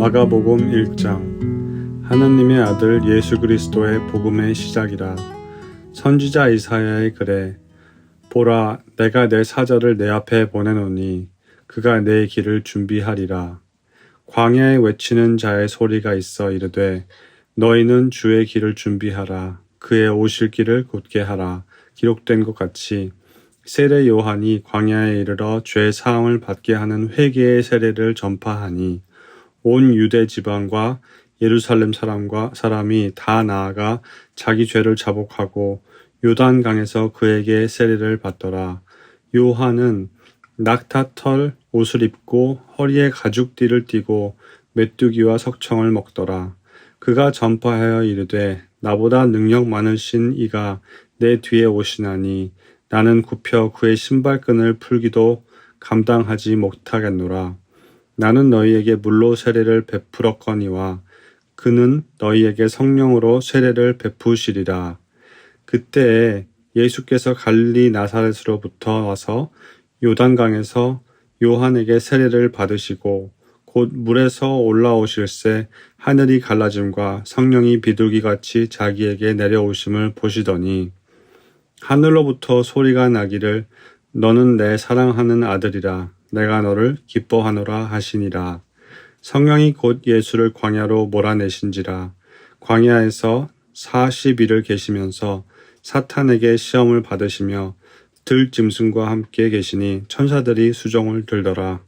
마가복음 1장. 하나님의 아들 예수 그리스도의 복음의 시작이라. 선지자 이사야의 글에 보라, 내가 내 사자를 내 앞에 보내노니 그가 내 길을 준비하리라. 광야에 외치는 자의 소리가 있어 이르되 너희는 주의 길을 준비하라. 그의 오실 길을 곧게 하라. 기록된 것 같이 세례 요한이 광야에 이르러 죄 사함을 받게 하는 회개의 세례를 전파하니 온 유대 지방과 예루살렘 사람이 다 나아가 자기 죄를 자복하고 요단강에서 그에게 세례를 받더라. 요한은 낙타털 옷을 입고 허리에 가죽띠를 띠고 메뚜기와 석청을 먹더라. 그가 전파하여 이르되 나보다 능력 많으신 이가 내 뒤에 오시나니 나는 굽혀 그의 신발끈을 풀기도 감당하지 못하겠노라. 나는 너희에게 물로 세례를 베풀었거니와 그는 너희에게 성령으로 세례를 베푸시리라. 그때에 예수께서 갈릴리 나사렛으로부터 와서 요단강에서 요한에게 세례를 받으시고 곧 물에서 올라오실새 하늘이 갈라짐과 성령이 비둘기같이 자기에게 내려오심을 보시더니 하늘로부터 소리가 나기를 너는 내 사랑하는 아들이라 내가 너를 기뻐하노라 하시니라. 성령이 곧 예수를 광야로 몰아내신지라. 광야에서 40일을 계시면서 사탄에게 시험을 받으시며 들짐승과 함께 계시니 천사들이 수종을 들더라.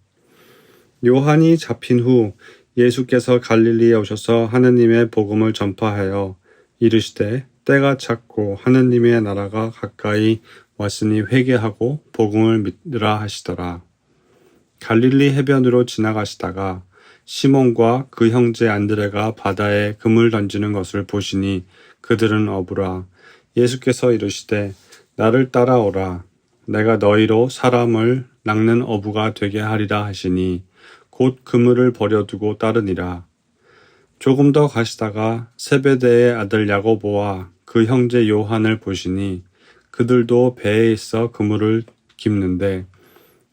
요한이 잡힌 후 예수께서 갈릴리에 오셔서 하느님의 복음을 전파하여 이르시되 때가 찼고 하느님의 나라가 가까이 왔으니 회개하고 복음을 믿으라 하시더라. 갈릴리 해변으로 지나가시다가 시몬과 그 형제 안드레가 바다에 금을 던지는 것을 보시니 그들은 어부라. 예수께서 이르시되 나를 따라오라. 내가 너희로 사람을 낚는 어부가 되게 하리라 하시니 곧 그물을 버려두고 따르니라. 조금 더 가시다가 세베대의 아들 야고보와 그 형제 요한을 보시니 그들도 배에 있어 그물을 깁는데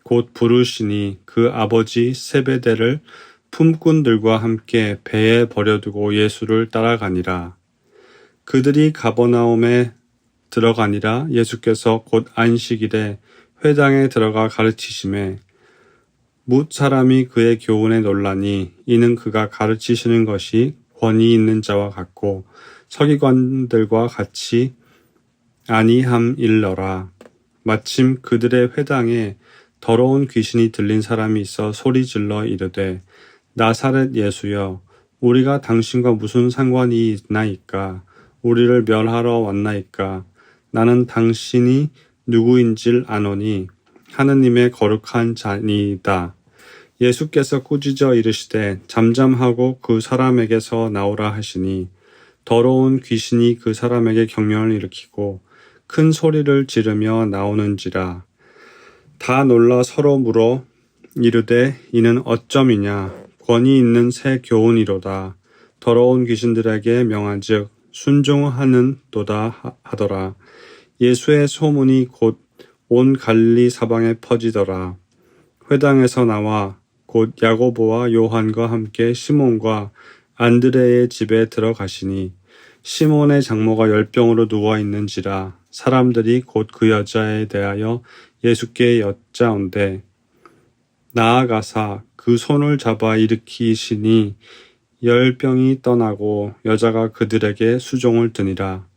곧 부르시니 그 아버지 세베대를 품꾼들과 함께 배에 버려두고 예수를 따라가니라. 그들이 가버나움에 들어가니라. 예수께서 곧 안식일에 회당에 들어가 가르치심에 뭇 사람이 그의 교훈에 놀라니 이는 그가 가르치시는 것이 권위 있는 자와 같고 서기관들과 같이 아니함일러라. 마침 그들의 회당에 더러운 귀신이 들린 사람이 있어 소리질러 이르되 나사렛 예수여 우리가 당신과 무슨 상관이 있나이까. 우리를 멸하러 왔나이까. 나는 당신이 누구인질 아노니 하느님의 거룩한 자니이다. 예수께서 꾸짖어 이르시되 잠잠하고 그 사람에게서 나오라 하시니 더러운 귀신이 그 사람에게 경련을 일으키고 큰 소리를 지르며 나오는지라. 다 놀라 서로 물어 이르되 이는 어쩜이냐. 권위 있는 새 교훈이로다. 더러운 귀신들에게 명한즉 순종하는도다 하더라. 예수의 소문이 곧 온 갈릴리 사방에 퍼지더라. 회당에서 나와 곧 야고보와 요한과 함께 시몬과 안드레의 집에 들어가시니 시몬의 장모가 열병으로 누워 있는지라. 사람들이 곧 그 여자에 대하여 예수께 여짜온대 나아가사 그 손을 잡아 일으키시니 열병이 떠나고 여자가 그들에게 수종을 드니라.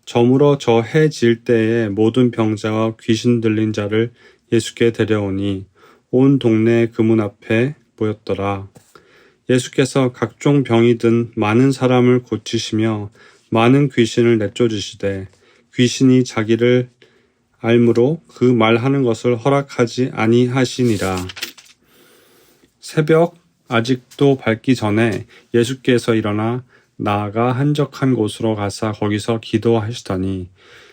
저물어 저 해 질 때에 모든 병자와 귀신 들린 자를 예수께 데려오니 온 동네 그 문 앞에 모였더라. 예수께서 각종 병이 든 많은 사람을 고치시며 많은 귀신을 내쫓으시되 귀신이 자기를 알므로 그 말하는 것을 허락하지 아니하시니라. 새벽 아직도 밝기 전에 예수께서 일어나 나아가 한적한 곳으로 가사 거기서 기도하시더니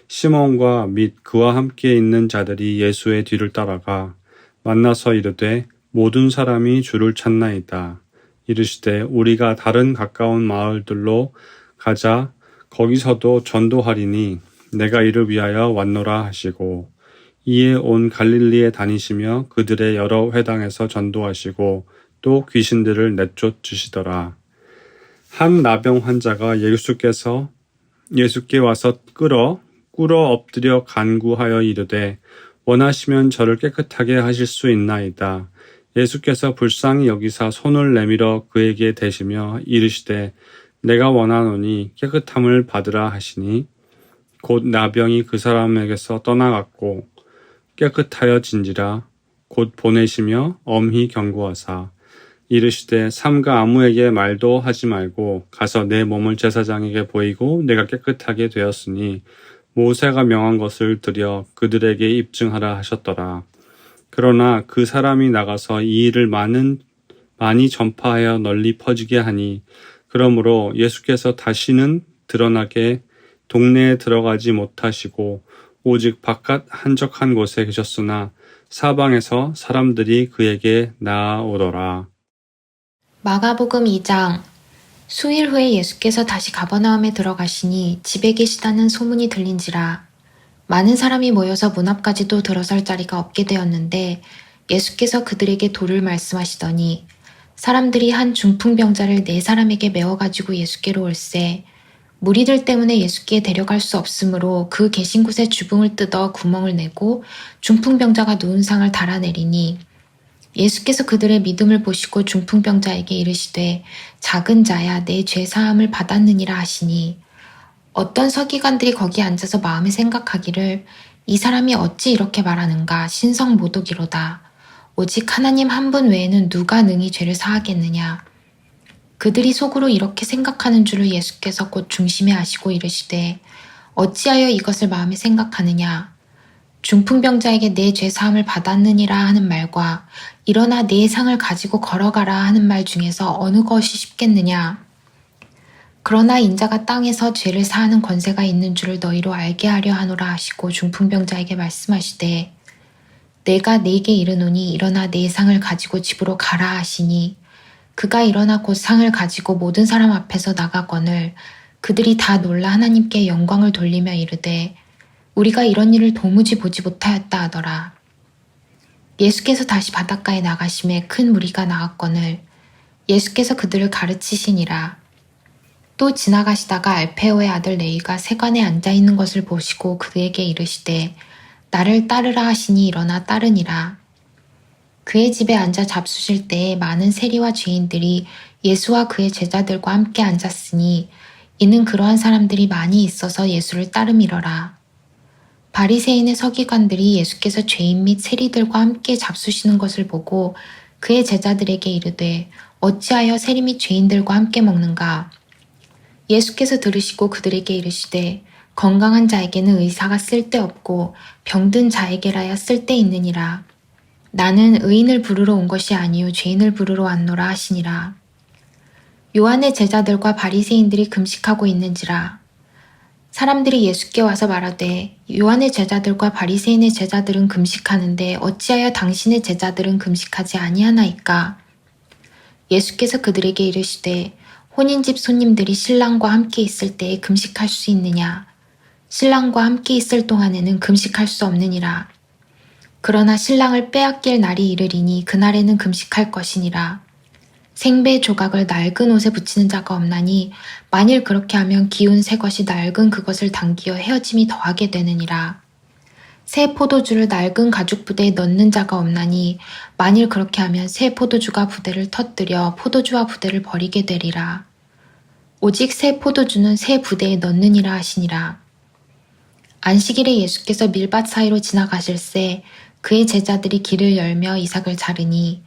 시몬과 및 그와 함께 있는 자들이 예수의 뒤를 따라가 만나서 이르되 모든 사람이 주를 찾나이다. 이르시되 우리가 다른 가까운 마을들로 가자. 거기서도 전도하리니 내가 이를 위하여 왔노라 하시고 이에 온 갈릴리에 다니시며 그들의 여러 회당에서 전도하시고 또 귀신들을 내쫓으시더라. 한 나병 환자가 예수께 와서 꿇어 엎드려 간구하여 이르되 원하시면 저를 깨끗하게 하실 수 있나이다. 예수께서 불쌍히 여기사 손을 내밀어 그에게 대시며 이르시되 내가 원하노니 깨끗함을 받으라 하시니 곧 나병이 그 사람에게서 떠나갔고 깨끗하여진지라. 곧 보내시며 엄히 경고하사 이르시되 삼가 아무에게 말도 하지 말고 가서 내 몸을 제사장에게 보이고 내가 깨끗하게 되었으니 모세가 명한 것을 들여 그들에게 입증하라 하셨더라. 그러나 그 사람이 나가서 이 일을 많이 전파하여 널리 퍼지게 하니 그러므로 예수께서 다시는 드러나게 동네에 들어가지 못하시고 오직 바깥 한적한 곳에 계셨으나 사방에서 사람들이 그에게 나아오더라. 마가복음 2장. 수일 후에 예수께서 다시 가버나움에 들어가시니 집에 계시다는 소문이 들린지라. 많은 사람이 모여서 문 앞까지도 들어설 자리가 없게 되었는데 예수께서 그들에게 도를 말씀하시더니 사람들이 한 중풍병자를 4사람에게 메워가지고 예수께로 올세 무리들 때문에 예수께 데려갈 수 없으므로 그 계신 곳에 주붕을 뜯어 구멍을 내고 중풍병자가 누운 상을 달아내리니 예수께서 그들의 믿음을 보시고 중풍병자에게 이르시되 작은 자야 내 죄사함을 받았느니라 하시니 어떤 서기관들이 거기 앉아서 마음에 생각하기를 이 사람이 어찌 이렇게 말하는가 신성모독이로다. 오직 하나님 한 분 외에는 누가 능히 죄를 사하겠느냐. 그들이 속으로 이렇게 생각하는 줄을 예수께서 곧 중심에 아시고 이르시되 어찌하여 이것을 마음에 생각하느냐. 중풍병자에게 내 죄사함을 받았느니라 하는 말과 일어나 내 상을 가지고 걸어가라 하는 말 중에서 어느 것이 쉽겠느냐. 그러나 인자가 땅에서 죄를 사하는 권세가 있는 줄을 너희로 알게 하려 하노라 하시고 중풍병자에게 말씀하시되 내가 네게 이르노니 일어나 내 상을 가지고 집으로 가라 하시니 그가 일어나 곧 상을 가지고 모든 사람 앞에서 나가거늘 그들이 다 놀라 하나님께 영광을 돌리며 이르되 우리가 이런 일을 도무지 보지 못하였다 하더라. 예수께서 다시 바닷가에 나가심에 큰 무리가 나왔거늘 예수께서 그들을 가르치시니라. 또 지나가시다가 알페오의 아들 레위가 세관에 앉아있는 것을 보시고 그에게 이르시되 나를 따르라 하시니 일어나 따르니라. 그의 집에 앉아 잡수실 때에 많은 세리와 죄인들이 예수와 그의 제자들과 함께 앉았으니 이는 그러한 사람들이 많이 있어서 예수를 따름이러라. 바리새인의 서기관들이 예수께서 죄인 및 세리들과 함께 잡수시는 것을 보고 그의 제자들에게 이르되 어찌하여 세리 및 죄인들과 함께 먹는가. 예수께서 들으시고 그들에게 이르시되 건강한 자에게는 의사가 쓸데없고 병든 자에게라야 쓸데있느니라. 나는 의인을 부르러 온 것이 아니요 죄인을 부르러 왔노라 하시니라. 요한의 제자들과 바리새인들이 금식하고 있는지라. 사람들이 예수께 와서 말하되 요한의 제자들과 바리새인의 제자들은 금식하는데 어찌하여 당신의 제자들은 금식하지 아니하나이까. 예수께서 그들에게 이르시되 혼인집 손님들이 신랑과 함께 있을 때에 금식할 수 있느냐. 신랑과 함께 있을 동안에는 금식할 수 없느니라. 그러나 신랑을 빼앗길 날이 이르리니 그날에는 금식할 것이니라. 생배 조각을 낡은 옷에 붙이는 자가 없나니 만일 그렇게 하면 기운 새 것이 낡은 그것을 당기어 헤어짐이 더하게 되느니라. 새 포도주를 낡은 가죽 부대에 넣는 자가 없나니 만일 그렇게 하면 새 포도주가 부대를 터뜨려 포도주와 부대를 버리게 되리라. 오직 새 포도주는 새 부대에 넣느니라 하시니라. 안식일에 예수께서 밀밭 사이로 지나가실새 그의 제자들이 길을 열며 이삭을 자르니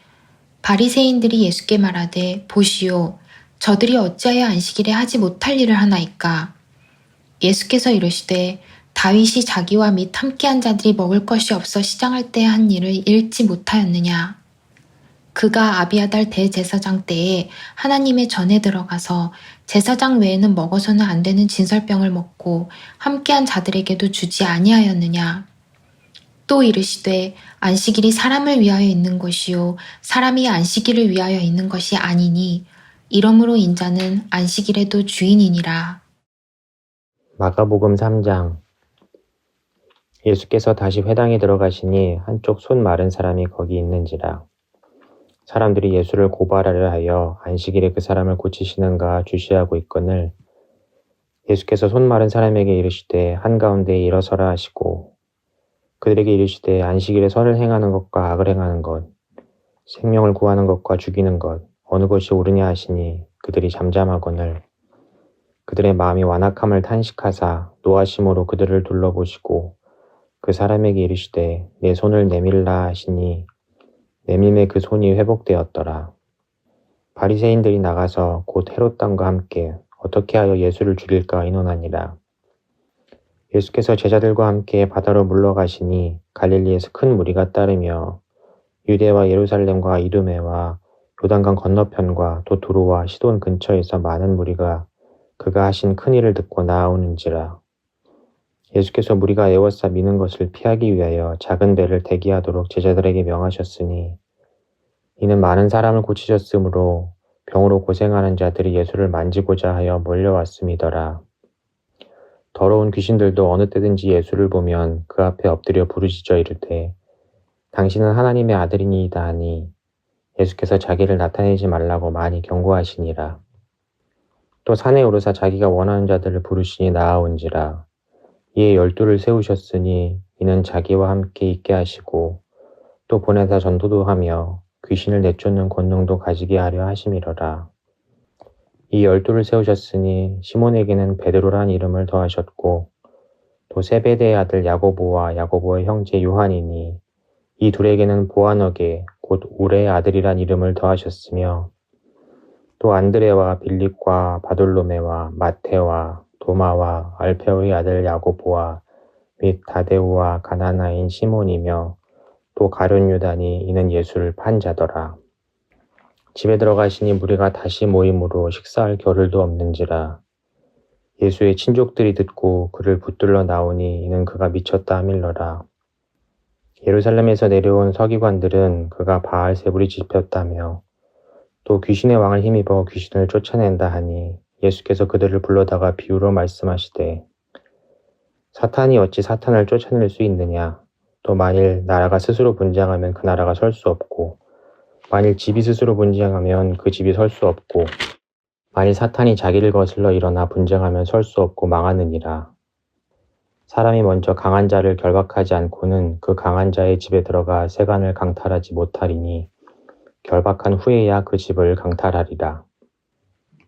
바리새인들이 예수께 말하되 보시오 저들이 어찌하여 안식일에 하지 못할 일을 하나이까. 예수께서 이르시되 다윗이 자기와 및 함께한 자들이 먹을 것이 없어 시장할 때 한 일을 읽지 못하였느냐. 그가 아비아달 대제사장 때에 하나님의 전에 들어가서 제사장 외에는 먹어서는 안 되는 진설병을 먹고 함께한 자들에게도 주지 아니하였느냐. 또 이르시되 안식일이 사람을 위하여 있는 것이요 사람이 안식일을 위하여 있는 것이 아니니 이러므로 인자는 안식일에도 주인이니라. 마가복음 3장. 예수께서 다시 회당에 들어가시니 한쪽 손 마른 사람이 거기 있는지라. 사람들이 예수를 고발하려 하여 안식일에 그 사람을 고치시는가 주시하고 있거늘 예수께서 손 마른 사람에게 이르시되 한가운데에 일어서라 하시고 그들에게 이르시되 안식일에 선을 행하는 것과 악을 행하는 것 생명을 구하는 것과 죽이는 것 어느 것이 옳으냐 하시니 그들이 잠잠하거늘 그들의 마음이 완악함을 탄식하사 노하심으로 그들을 둘러보시고 그 사람에게 이르시되 내 손을 내밀라 하시니 내밈에 그 손이 회복되었더라. 바리새인들이 나가서 곧 헤롯 당과 함께 어떻게 하여 예수를 죽일까 의논하니라. 예수께서 제자들과 함께 바다로 물러가시니 갈릴리에서 큰 무리가 따르며 유대와 예루살렘과 이두메와 요단강 건너편과 또 두로와 시돈 근처에서 많은 무리가 그가 하신 큰 일을 듣고 나아오는지라. 예수께서 무리가 에워싸 미는 것을 피하기 위하여 작은 배를 대기하도록 제자들에게 명하셨으니 이는 많은 사람을 고치셨으므로 병으로 고생하는 자들이 예수를 만지고자 하여 몰려왔음이더라. 더러운 귀신들도 어느 때든지 예수를 보면 그 앞에 엎드려 부르짖어 이르되 당신은 하나님의 아들이니이다 하니 예수께서 자기를 나타내지 말라고 많이 경고하시니라. 또 산에 오르사 자기가 원하는 자들을 부르시니 나아온지라. 이에 12를 세우셨으니 이는 자기와 함께 있게 하시고 또 보내사 전도도 하며 귀신을 내쫓는 권능도 가지게 하려 하심이로라. 이 12를 세우셨으니 시몬에게는 베드로란 이름을 더하셨고 또 세베대의 아들 야고보와 야고보의 형제 요한이니 이 둘에게는 보아너게 곧 우레의 아들이란 이름을 더하셨으며 또 안드레와 빌립과 바돌로메와 마테와 도마와 알페오의 아들 야고보와 및 다데우와 가나나인 시몬이며 또 가룟 유다니 이는 예수를 판 자더라. 집에 들어가시니 무리가 다시 모임으로 식사할 겨를도 없는지라. 예수의 친족들이 듣고 그를 붙들러 나오니 이는 그가 미쳤다 하밀러라. 예루살렘에서 내려온 서기관들은 그가 바알세불이 짚혔다며 또 귀신의 왕을 힘입어 귀신을 쫓아낸다 하니 예수께서 그들을 불러다가 비유로 말씀하시되 사탄이 어찌 사탄을 쫓아낼 수 있느냐. 또 만일 나라가 스스로 분쟁하면 그 나라가 설 수 없고 만일 집이 스스로 분쟁하면 그 집이 설 수 없고 만일 사탄이 자기를 거슬러 일어나 분쟁하면 설 수 없고 망하느니라. 사람이 먼저 강한 자를 결박하지 않고는 그 강한 자의 집에 들어가 세간을 강탈하지 못하리니 결박한 후에야 그 집을 강탈하리라.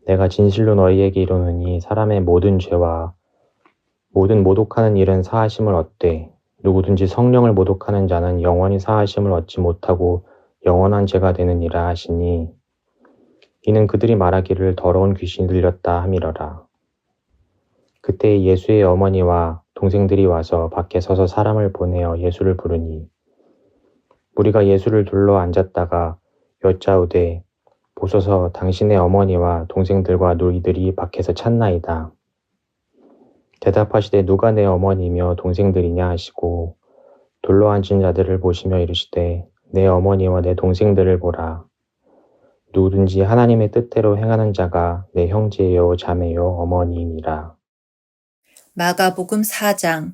내가 진실로 너희에게 이르노니 사람의 모든 죄와 모든 모독하는 일은 사하심을 얻되 누구든지 성령을 모독하는 자는 영원히 사하심을 얻지 못하고 영원한 죄가 되느니라 하시니 이는 그들이 말하기를 더러운 귀신이 들렸다 함이러라. 그때 예수의 어머니와 동생들이 와서 밖에 서서 사람을 보내어 예수를 부르니 무리가 예수를 둘러 앉았다가 여짜오되 보소서 당신의 어머니와 동생들과 너희들이 밖에서 찾나이다. 대답하시되 누가 내 어머니며 동생들이냐 하시고 둘러앉은 자들을 보시며 이르시되 내 어머니와 내 동생들을 보라. 누구든지 하나님의 뜻대로 행하는 자가 내 형제요 자매요 어머니이니라. 마가복음 4장.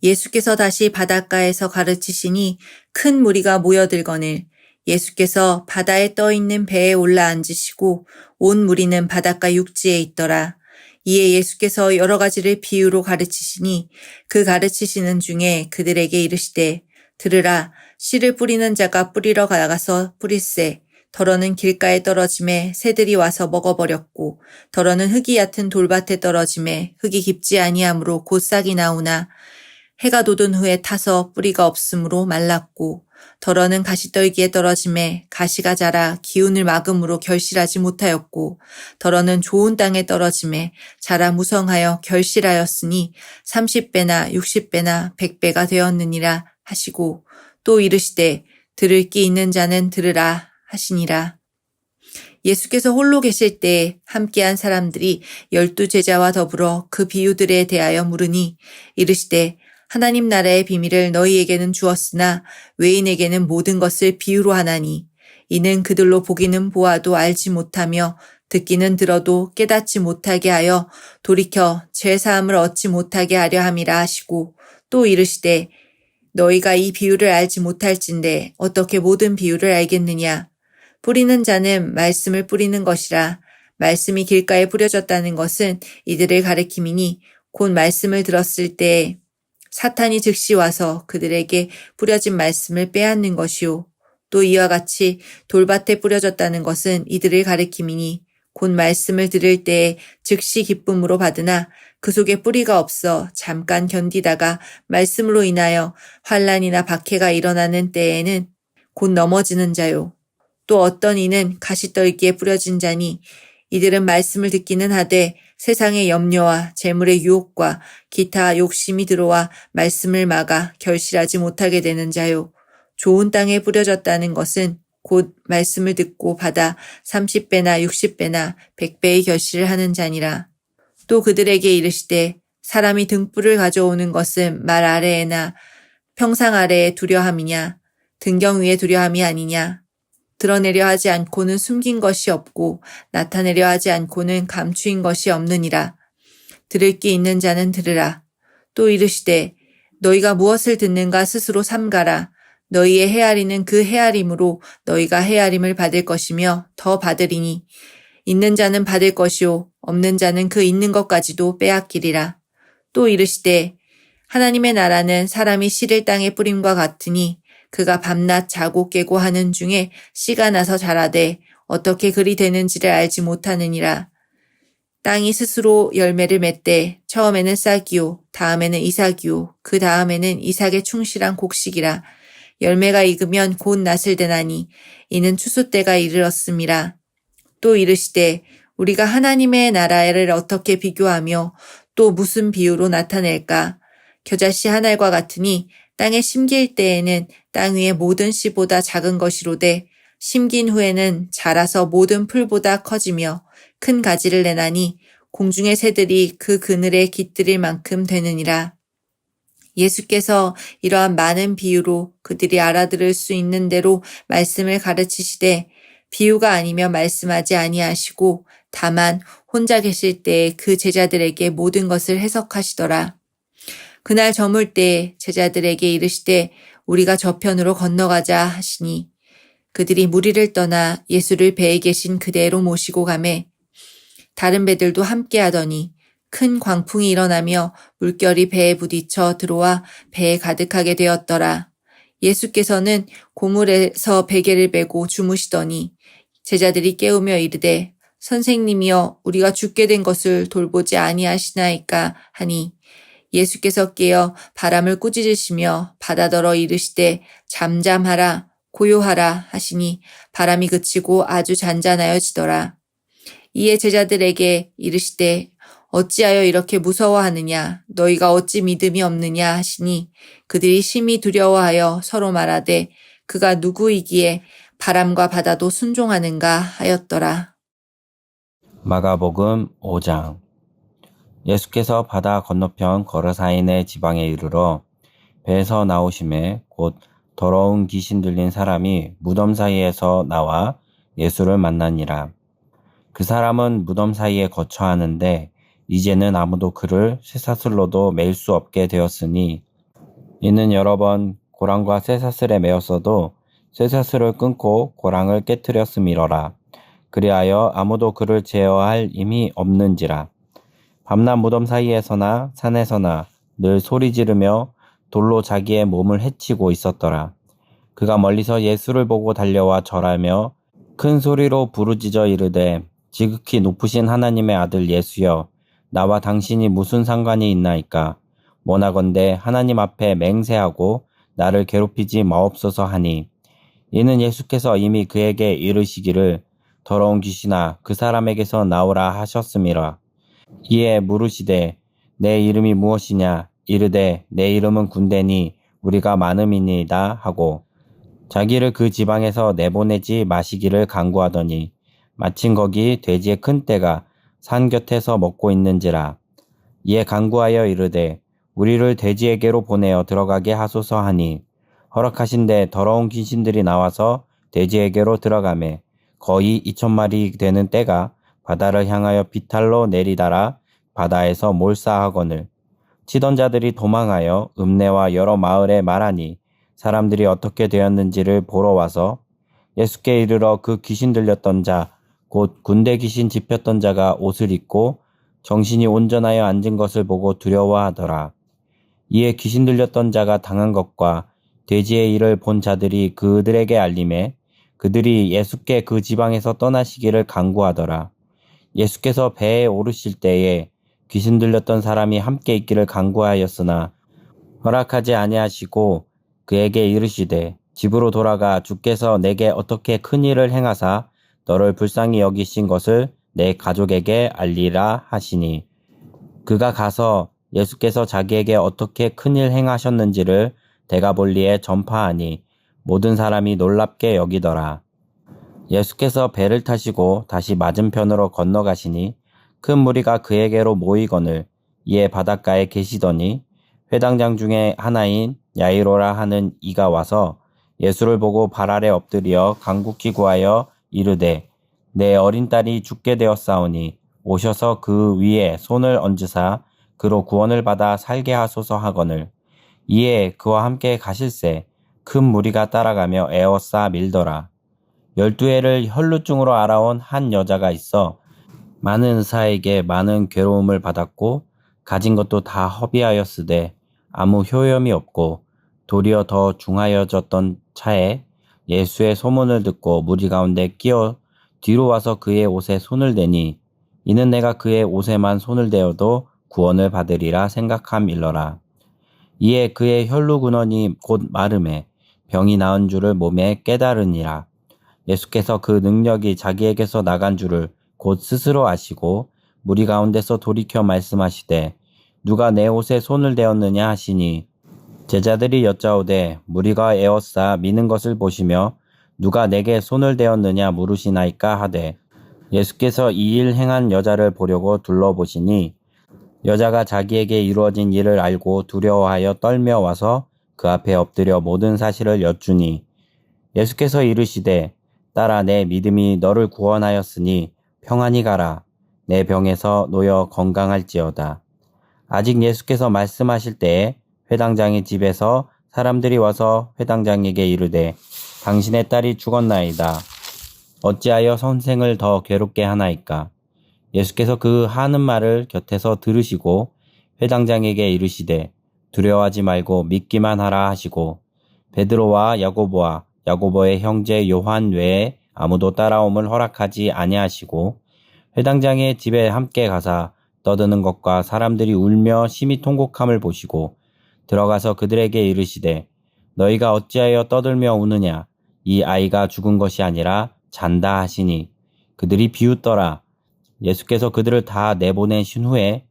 예수께서 다시 바닷가에서 가르치시니 큰 무리가 모여들거늘 예수께서 바다에 떠있는 배에 올라앉으시고 온 무리는 바닷가 육지에 있더라. 이에 예수께서 여러 가지를 비유로 가르치시니 그 가르치시는 중에 그들에게 이르시되 들으라. 씨를 뿌리는 자가 뿌리러 나가서 뿌릴새 더러는 길가에 떨어짐에 새들이 와서 먹어버렸고 더러는 흙이 얕은 돌밭에 떨어짐에 흙이 깊지 아니하므로 곧 싹이 나오나 해가 돋은 후에 타서 뿌리가 없으므로 말랐고 더러는 가시떨기에 떨어짐에 가시가 자라 기운을 막음으로 결실하지 못하였고 더러는 좋은 땅에 떨어짐에 자라 무성하여 결실하였으니 30배나 60배나 100배가 되었느니라 하시고 또 이르시되 들을 귀 있는 자는 들으라 하시니라. 예수께서 홀로 계실 때에 함께한 사람들이 12 제자와 더불어 그 비유들에 대하여 물으니 이르시되 하나님 나라의 비밀을 너희에게는 주었으나 외인에게는 모든 것을 비유로 하나니 이는 그들로 보기는 보아도 알지 못하며 듣기는 들어도 깨닫지 못하게 하여 돌이켜 죄사함을 얻지 못하게 하려 함이라 하시고 또 이르시되 너희가 이 비유를 알지 못할진대 어떻게 모든 비유를 알겠느냐. 뿌리는 자는 말씀을 뿌리는 것이라. 말씀이 길가에 뿌려졌다는 것은 이들을 가리킴이니 곧 말씀을 들었을 때 사탄이 즉시 와서 그들에게 뿌려진 말씀을 빼앗는 것이요. 또 이와 같이 돌밭에 뿌려졌다는 것은 이들을 가리킴이니 곧 말씀을 들을 때에 즉시 기쁨으로 받으나 그 속에 뿌리가 없어 잠깐 견디다가 말씀으로 인하여 환난이나 박해가 일어나는 때에는 곧 넘어지는 자요. 또 어떤 이는 가시떨기에 뿌려진 자니 이들은 말씀을 듣기는 하되 세상의 염려와 재물의 유혹과 기타 욕심이 들어와 말씀을 막아 결실하지 못하게 되는 자요. 좋은 땅에 뿌려졌다는 것은 곧 말씀을 듣고 받아 30배나 60배나 100배의 결실을 하는 자니라. 또 그들에게 이르시되 사람이 등불을 가져오는 것은 말 아래에나 평상 아래에 두려함이냐 등경 위에 두려함이 아니냐. 드러내려 하지 않고는 숨긴 것이 없고 나타내려 하지 않고는 감추인 것이 없느니라. 들을 귀 있는 자는 들으라. 또 이르시되 너희가 무엇을 듣는가 스스로 삼가라. 너희의 헤아리는 그 헤아림으로 너희가 헤아림을 받을 것이며 더 받으리니 있는 자는 받을 것이요 없는 자는 그 있는 것까지도 빼앗기리라. 또 이르시되 하나님의 나라는 사람이 씨를 땅에 뿌림과 같으니 그가 밤낮 자고 깨고 하는 중에 씨가 나서 자라되 어떻게 그리 되는지를 알지 못하느니라. 땅이 스스로 열매를 맺되 처음에는 싹이요 다음에는 이삭이요 그 다음에는 이삭의 충실한 곡식이라. 열매가 익으면 곧 낫을 대나니 이는 추수 때가 이르렀음이라. 또 이르시되 우리가 하나님의 나라를 어떻게 비교하며 또 무슨 비유로 나타낼까. 겨자씨 한 알과 같으니 땅에 심길 때에는 땅 위의 모든 씨보다 작은 것이로되 심긴 후에는 자라서 모든 풀보다 커지며 큰 가지를 내나니 공중의 새들이 그 그늘에 깃들일 만큼 되느니라. 예수께서 이러한 많은 비유로 그들이 알아들을 수 있는 대로 말씀을 가르치시되 비유가 아니면 말씀하지 아니하시고 다만 혼자 계실 때에 그 제자들에게 모든 것을 해석하시더라. 그날 저물 때에 제자들에게 이르시되 우리가 저편으로 건너가자 하시니 그들이 무리를 떠나 예수를 배에 계신 그대로 모시고 가매 다른 배들도 함께 하더니 큰 광풍이 일어나며 물결이 배에 부딪혀 들어와 배에 가득하게 되었더라. 예수께서는 고물에서 베개를 베고 주무시더니 제자들이 깨우며 이르되 선생님이여 우리가 죽게 된 것을 돌보지 아니하시나이까 하니 예수께서 깨어 바람을 꾸짖으시며 바다더러 이르시되 잠잠하라 고요하라 하시니 바람이 그치고 아주 잔잔하여지더라. 이에 제자들에게 이르시되 어찌하여 이렇게 무서워하느냐 너희가 어찌 믿음이 없느냐 하시니 그들이 심히 두려워하여 서로 말하되 그가 누구이기에 바람과 바다도 순종하는가 하였더라. 마가복음 5장. 예수께서 바다 건너편 거르사인의 지방에 이르러 배에서 나오심에 곧 더러운 귀신 들린 사람이 무덤 사이에서 나와 예수를 만나니라. 그 사람은 무덤 사이에 거처하는데 이제는 아무도 그를 쇠사슬로도 매일 수 없게 되었으니 이는 여러 번 고랑과 쇠사슬에 매었어도 쇠사슬을 끊고 고랑을 깨뜨렸음이러라. 그리하여 아무도 그를 제어할 힘이 없는지라. 밤낮 무덤 사이에서나 산에서나 늘 소리 지르며 돌로 자기의 몸을 해치고 있었더라. 그가 멀리서 예수를 보고 달려와 절하며 큰 소리로 부르짖어 이르되 지극히 높으신 하나님의 아들 예수여 나와 당신이 무슨 상관이 있나이까. 원하건대 하나님 앞에 맹세하고 나를 괴롭히지 마옵소서 하니 이는 예수께서 이미 그에게 이르시기를 더러운 귀신아 그 사람에게서 나오라 하셨음이라. 이에 물으시되 내 이름이 무엇이냐 이르되 내 이름은 군대니 우리가 많음이니이다 하고 자기를 그 지방에서 내보내지 마시기를 간구하더니 마침 거기 돼지의 큰 떼가 산 곁에서 먹고 있는지라. 이에 간구하여 이르되 우리를 돼지에게로 보내어 들어가게 하소서 하니 허락하신대 더러운 귀신들이 나와서 돼지에게로 들어가매 거의 2,000마리 되는 떼가 바다를 향하여 비탈로 내리달아 바다에서 몰사하거늘 치던 자들이 도망하여 읍내와 여러 마을에 말하니 사람들이 어떻게 되었는지를 보러 와서 예수께 이르러 그 귀신 들렸던 자, 곧 군대 귀신 집혔던 자가 옷을 입고 정신이 온전하여 앉은 것을 보고 두려워하더라. 이에 귀신 들렸던 자가 당한 것과 돼지의 일을 본 자들이 그들에게 알림해 그들이 예수께 그 지방에서 떠나시기를 간구하더라. 예수께서 배에 오르실 때에 귀신 들렸던 사람이 함께 있기를 간구하였으나 허락하지 아니하시고 그에게 이르시되 집으로 돌아가 주께서 내게 어떻게 큰 일을 행하사 너를 불쌍히 여기신 것을 내 가족에게 알리라 하시니 그가 가서 예수께서 자기에게 어떻게 큰 일 행하셨는지를 데가볼리에 전파하니 모든 사람이 놀랍게 여기더라. 예수께서 배를 타시고 다시 맞은편으로 건너가시니 큰 무리가 그에게로 모이거늘 이에 바닷가에 계시더니 회당장 중에 하나인 야이로라 하는 이가 와서 예수를 보고 발 아래 엎드려 간곡히 구하여 이르되 내 어린 딸이 죽게 되었사오니 오셔서 그 위에 손을 얹으사 그로 구원을 받아 살게 하소서 하거늘 이에 그와 함께 가실새 큰 무리가 따라가며 에워싸 밀더라. 12해를 혈루증으로 알아온 한 여자가 있어 많은 의사에게 많은 괴로움을 받았고 가진 것도 다 허비하였으되 아무 효염이 없고 도리어 더 중하여졌던 차에 예수의 소문을 듣고 무리 가운데 끼어 뒤로 와서 그의 옷에 손을 대니 이는 내가 그의 옷에만 손을 대어도 구원을 받으리라 생각함일러라. 이에 그의 혈루 근원이 곧 마름에 병이 나은 줄을 몸에 깨달으니라. 예수께서 그 능력이 자기에게서 나간 줄을 곧 스스로 아시고 무리 가운데서 돌이켜 말씀하시되 누가 내 옷에 손을 대었느냐 하시니 제자들이 여짜오되 무리가 에워싸 미는 것을 보시며 누가 내게 손을 대었느냐 물으시나이까 하되 예수께서 이 일 행한 여자를 보려고 둘러보시니 여자가 자기에게 이루어진 일을 알고 두려워하여 떨며 와서 그 앞에 엎드려 모든 사실을 여쭈니 예수께서 이르시되 딸아 내 믿음이 너를 구원하였으니 평안히 가라. 내 병에서 놓여 건강할지어다. 아직 예수께서 말씀하실 때에 회당장의 집에서 사람들이 와서 회당장에게 이르되 당신의 딸이 죽었나이다. 어찌하여 선생을 더 괴롭게 하나이까? 예수께서 그 하는 말을 곁에서 들으시고 회당장에게 이르시되 두려워하지 말고 믿기만 하라 하시고 베드로와 야고보와 야고보의 형제 요한 외에 아무도 따라옴을 허락하지 아니하시고 회당장의 집에 함께 가사 떠드는 것과 사람들이 울며 심히 통곡함을 보시고 들어가서 그들에게 이르시되 너희가 어찌하여 떠들며 우느냐 이 아이가 죽은 것이 아니라 잔다 하시니 그들이 비웃더라. 예수께서 그들을 다 내보내신 후에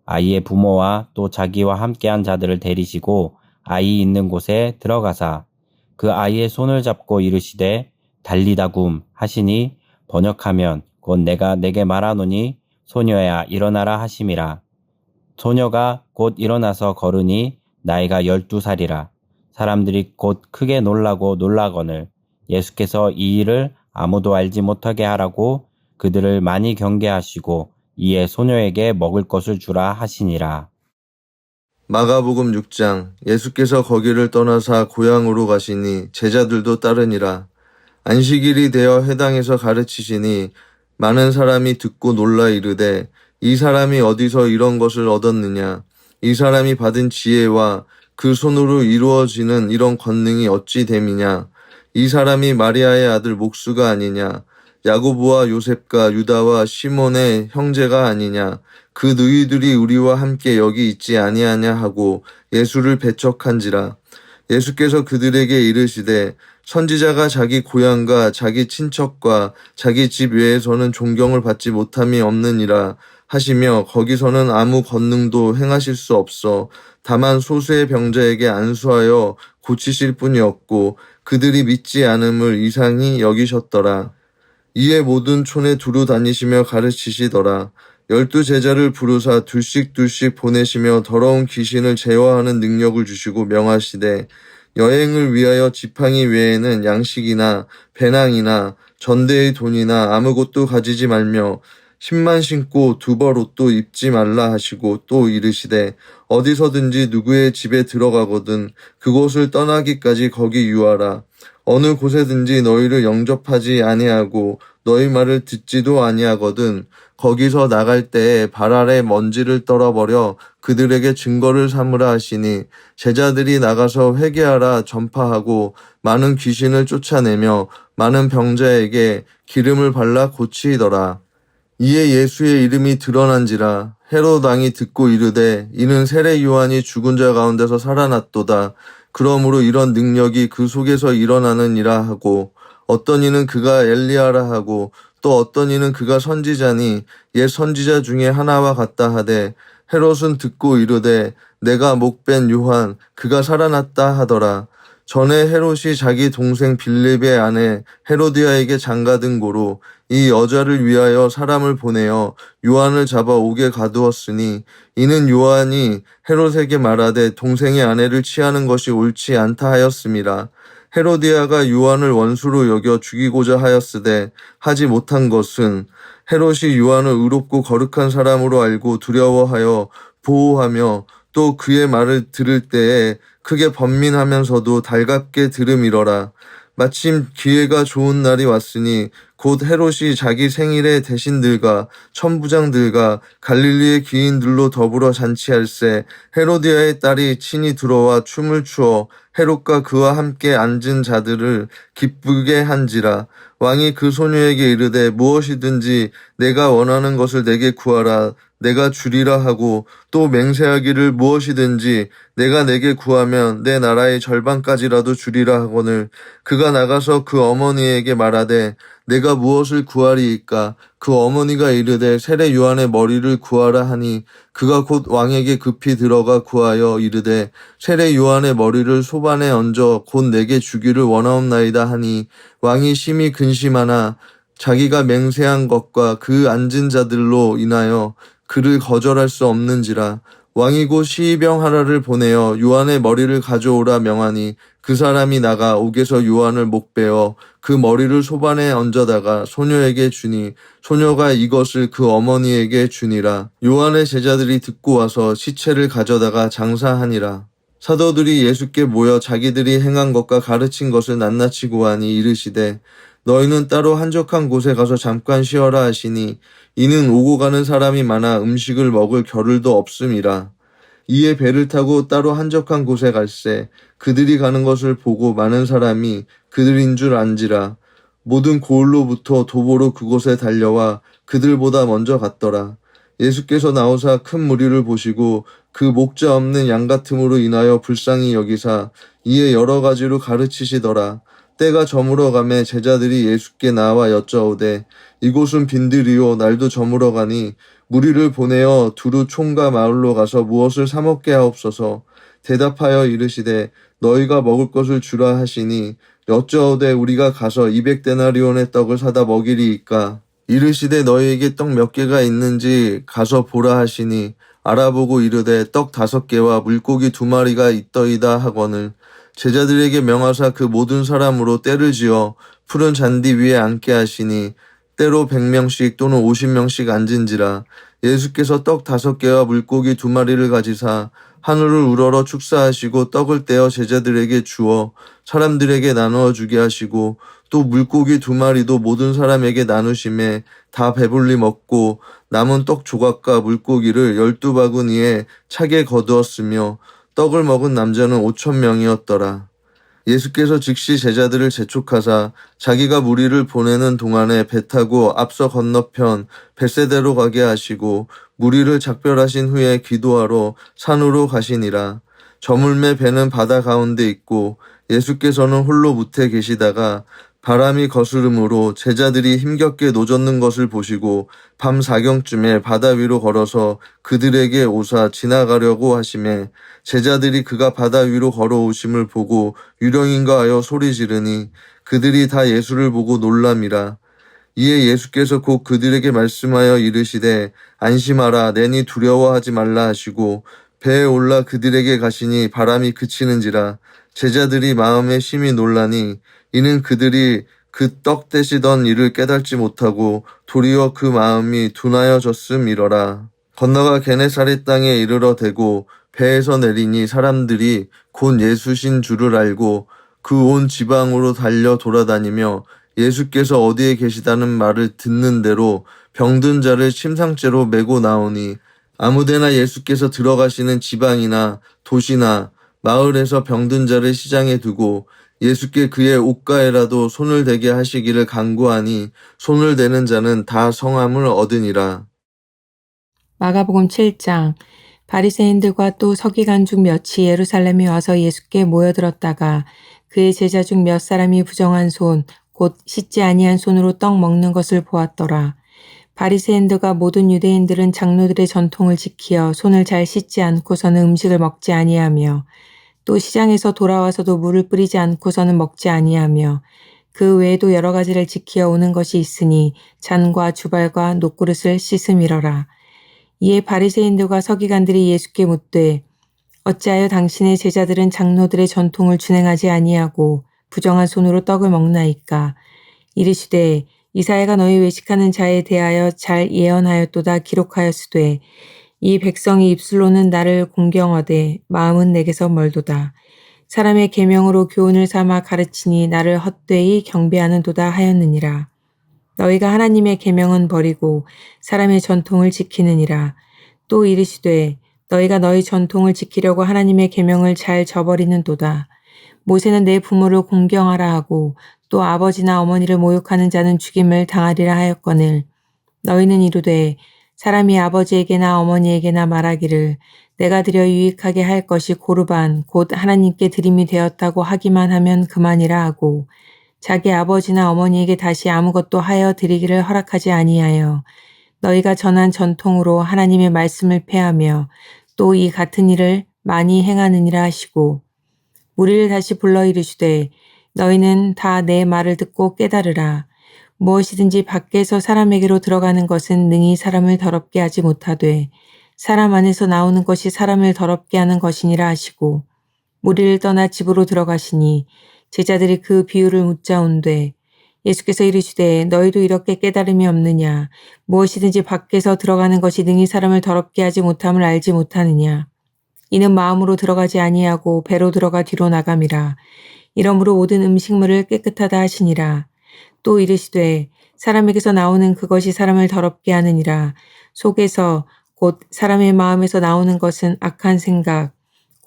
아이의 부모와 또 자기와 함께한 자들을 데리시고 아이 있는 곳에 들어가사 그 아이의 손을 잡고 이르시되 달리다굼 하시니 번역하면 곧 내가 내게 말하노니 소녀야 일어나라 하심이라. 소녀가 곧 일어나서 걸으니 나이가 12살이라. 사람들이 곧 크게 놀라고 놀라거늘 예수께서 이 일을 아무도 알지 못하게 하라고 그들을 많이 경계하시고 이에 소녀에게 먹을 것을 주라 하시니라. 마가복음 6장. 예수께서 거기를 떠나사 고향으로 가시니 제자들도 따르니라. 안식일이 되어 회당에서 가르치시니 많은 사람이 듣고 놀라 이르되 이 사람이 어디서 이런 것을 얻었느냐? 이 사람이 받은 지혜와 그 손으로 이루어지는 이런 권능이 어찌 됨이냐? 이 사람이 마리아의 아들 목수가 아니냐? 야고보와 요셉과 유다와 시몬의 형제가 아니냐? 그 너희들이 우리와 함께 여기 있지 아니하냐 하고 예수를 배척한지라. 예수께서 그들에게 이르시되 선지자가 자기 고향과 자기 친척과 자기 집 외에서는 존경을 받지 못함이 없느니라 하시며 거기서는 아무 권능도 행하실 수 없어 다만 소수의 병자에게 안수하여 고치실 뿐이었고 그들이 믿지 않음을 이상히 여기셨더라. 이에 모든 촌에 두루 다니시며 가르치시더라. 12 제자를 부르사 둘씩 보내시며 더러운 귀신을 제어하는 능력을 주시고 명하시되 여행을 위하여 지팡이 외에는 양식이나 배낭이나 전대의 돈이나 아무것도 가지지 말며 신만 신고 두벌 옷도 입지 말라 하시고 또 이르시되 어디서든지 누구의 집에 들어가거든 그곳을 떠나기까지 거기 유하라. 어느 곳에든지 너희를 영접하지 아니하고 너희 말을 듣지도 아니하거든 거기서 나갈 때에 발 아래 먼지를 떨어버려 그들에게 증거를 삼으라 하시니 제자들이 나가서 회개하라 전파하고 많은 귀신을 쫓아내며 많은 병자에게 기름을 발라 고치더라. 이에 예수의 이름이 드러난지라 헤롯 왕이 듣고 이르되 이는 세례 요한이 죽은 자 가운데서 살아났도다. 그러므로 이런 능력이 그 속에서 일어나느니라 하고 어떤 이는 그가 엘리야라 하고 또 어떤 이는 그가 선지자니 옛 선지자 중에 하나와 같다 하되 헤롯은 듣고 이르되 내가 목벤 요한 그가 살아났다 하더라. 전에 헤롯이 자기 동생 빌립의 아내 헤로디아에게 장가든 고로 이 여자를 위하여 사람을 보내어 요한을 잡아 옥에 가두었으니 이는 요한이 헤롯에게 말하되 동생의 아내를 취하는 것이 옳지 않다 하였음이라. 헤로디아가 요한을 원수로 여겨 죽이고자 하였으되 하지 못한 것은 헤롯이 요한을 의롭고 거룩한 사람으로 알고 두려워하여 보호하며 또 그의 말을 들을 때에 크게 번민하면서도 달갑게 들음이러라. 마침 기회가 좋은 날이 왔으니 곧 헤롯이 자기 생일에 대신들과 천부장들과 갈릴리의 귀인들로 더불어 잔치할세 헤로디아의 딸이 친히 들어와 춤을 추어 헤롯과 그와 함께 앉은 자들을 기쁘게 한지라. 왕이 그 소녀에게 이르되 무엇이든지 내가 원하는 것을 내게 구하라 내가 주리라 하고 또 맹세하기를 무엇이든지 내가 내게 구하면 내 나라의 절반까지라도 주리라 하거늘 그가 나가서 그 어머니에게 말하되 내가 무엇을 구하리이까? 그 어머니가 이르되 세례 요한의 머리를 구하라 하니 그가 곧 왕에게 급히 들어가 구하여 이르되 세례 요한의 머리를 소반에 얹어 곧 내게 주기를 원하옵나이다 하니 왕이 심히 근심하나 자기가 맹세한 것과 그 앉은 자들로 인하여 그를 거절할 수 없는지라. 왕이 곧 시병하라를 보내어 요한의 머리를 가져오라 명하니 그 사람이 나가 옥에서 요한을 목베어 그 머리를 소반에 얹어다가 소녀에게 주니 소녀가 이것을 그 어머니에게 주니라. 요한의 제자들이 듣고 와서 시체를 가져다가 장사하니라. 사도들이 예수께 모여 자기들이 행한 것과 가르친 것을 낱낱이 고하니 이르시되 너희는 따로 한적한 곳에 가서 잠깐 쉬어라 하시니 이는 오고 가는 사람이 많아 음식을 먹을 겨를도 없음이라. 이에 배를 타고 따로 한적한 곳에 갈새 그들이 가는 것을 보고 많은 사람이 그들인 줄 안지라. 모든 고을로부터 도보로 그곳에 달려와 그들보다 먼저 갔더라. 예수께서 나오사 큰 무리를 보시고 그 목자 없는 양 같음으로 인하여 불쌍히 여기사 이에 여러 가지로 가르치시더라. 때가 저물어 가매 제자들이 예수께 나와 여짜오되 이곳은 빈들이요 날도 저물어 가니 무리를 보내어 두루 총과 마을로 가서 무엇을 사 먹게 하옵소서. 대답하여 이르시되 너희가 먹을 것을 주라 하시니 여짜오되 우리가 가서 200데나리온의 떡을 사다 먹이리이까. 이르시되 너희에게 떡 몇 개가 있는지 가서 보라 하시니 알아보고 이르되 떡 5개와 물고기 2마리가 있더이다 하거늘 제자들에게 명하사 그 모든 사람으로 때를 지어 푸른 잔디 위에 앉게 하시니 때로 100명씩 또는 50명씩 앉은지라. 예수께서 떡 5개와 물고기 2마리를 가지사 하늘을 우러러 축사하시고 떡을 떼어 제자들에게 주어 사람들에게 나누어 주게 하시고 또 물고기 2마리도 모든 사람에게 나누심에 다 배불리 먹고 남은 떡 조각과 물고기를 12바구니에 차게 거두었으며 떡을 먹은 남자는 5,000명이었더라. 예수께서 즉시 제자들을 재촉하사 자기가 무리를 보내는 동안에 배 타고 앞서 건너편 벳세다로 가게 하시고 무리를 작별하신 후에 기도하러 산으로 가시니라. 저물매 배는 바다 가운데 있고 예수께서는 홀로 무태 계시다가 바람이 거스름으로 제자들이 힘겹게 노젓는 것을 보시고 밤 4경쯤에 바다 위로 걸어서 그들에게 오사 지나가려고 하시매 제자들이 그가 바다 위로 걸어오심을 보고 유령인가 하여 소리 지르니 그들이 다 예수를 보고 놀람이라. 이에 예수께서 곧 그들에게 말씀하여 이르시되 안심하라 내니 두려워하지 말라 하시고 배에 올라 그들에게 가시니 바람이 그치는지라. 제자들이 마음에 심히 놀라니 이는 그들이 그 떡 떼시던 일을 깨닫지 못하고 도리어 그 마음이 둔하여졌음이러라. 건너가 게네사렛 땅에 이르러 대고 배에서 내리니 사람들이 곧 예수신 줄을 알고 그 온 지방으로 달려 돌아다니며 예수께서 어디에 계시다는 말을 듣는 대로 병든 자를 침상째로 메고 나오니 아무데나 예수께서 들어가시는 지방이나 도시나 마을에서 병든 자를 시장에 두고 예수께 그의 옷가에라도 손을 대게 하시기를 간구하니 손을 대는 자는 다 성함을 얻으니라. 마가복음 7장. 바리새인들과 또 서기관 중 몇이 예루살렘에 와서 예수께 모여들었다가 그의 제자 중 몇 사람이 부정한 손, 곧 씻지 아니한 손으로 떡 먹는 것을 보았더라. 바리새인들과 모든 유대인들은 장로들의 전통을 지키어 손을 잘 씻지 않고서는 음식을 먹지 아니하며 또 시장에서 돌아와서도 물을 뿌리지 않고서는 먹지 아니하며 그 외에도 여러 가지를 지키어 오는 것이 있으니 잔과 주발과 녹그릇을 씻음이러라. 이에 바리새인들과 서기관들이 예수께 묻되 어찌하여 당신의 제자들은 장로들의 전통을 준행하지 아니하고 부정한 손으로 떡을 먹나이까. 이르시되 이사야가 너희 외식하는 자에 대하여 잘 예언하였도다 기록하였으되 이 백성이 입술로는 나를 공경하되 마음은 내게서 멀도다. 사람의 계명으로 교훈을 삼아 가르치니 나를 헛되이 경배하는도다 하였느니라. 너희가 하나님의 계명은 버리고 사람의 전통을 지키느니라. 또 이르시되 너희가 너희 전통을 지키려고 하나님의 계명을 잘 저버리는도다. 모세는 내 부모를 공경하라 하고 또 아버지나 어머니를 모욕하는 자는 죽임을 당하리라 하였거늘 너희는 이르되 사람이 아버지에게나 어머니에게나 말하기를 내가 드려 유익하게 할 것이 고르반 곧 하나님께 드림이 되었다고 하기만 하면 그만이라 하고 자기 아버지나 어머니에게 다시 아무것도 하여 드리기를 허락하지 아니하여 너희가 전한 전통으로 하나님의 말씀을 폐하며 또 이 같은 일을 많이 행하느니라 하시고 우리를 다시 불러 이르시되 너희는 다 내 말을 듣고 깨달으라. 무엇이든지 밖에서 사람에게로 들어가는 것은 능히 사람을 더럽게 하지 못하되 사람 안에서 나오는 것이 사람을 더럽게 하는 것이니라 하시고 무리를 떠나 집으로 들어가시니 제자들이 그 비유를 묻자온되 예수께서 이르시되 너희도 이렇게 깨달음이 없느냐. 무엇이든지 밖에서 들어가는 것이 능히 사람을 더럽게 하지 못함을 알지 못하느냐. 이는 마음으로 들어가지 아니하고 배로 들어가 뒤로 나감이라. 이러므로 모든 음식물을 깨끗하다 하시니라. 또 이르시되 사람에게서 나오는 그것이 사람을 더럽게 하느니라. 속에서 곧 사람의 마음에서 나오는 것은 악한 생각,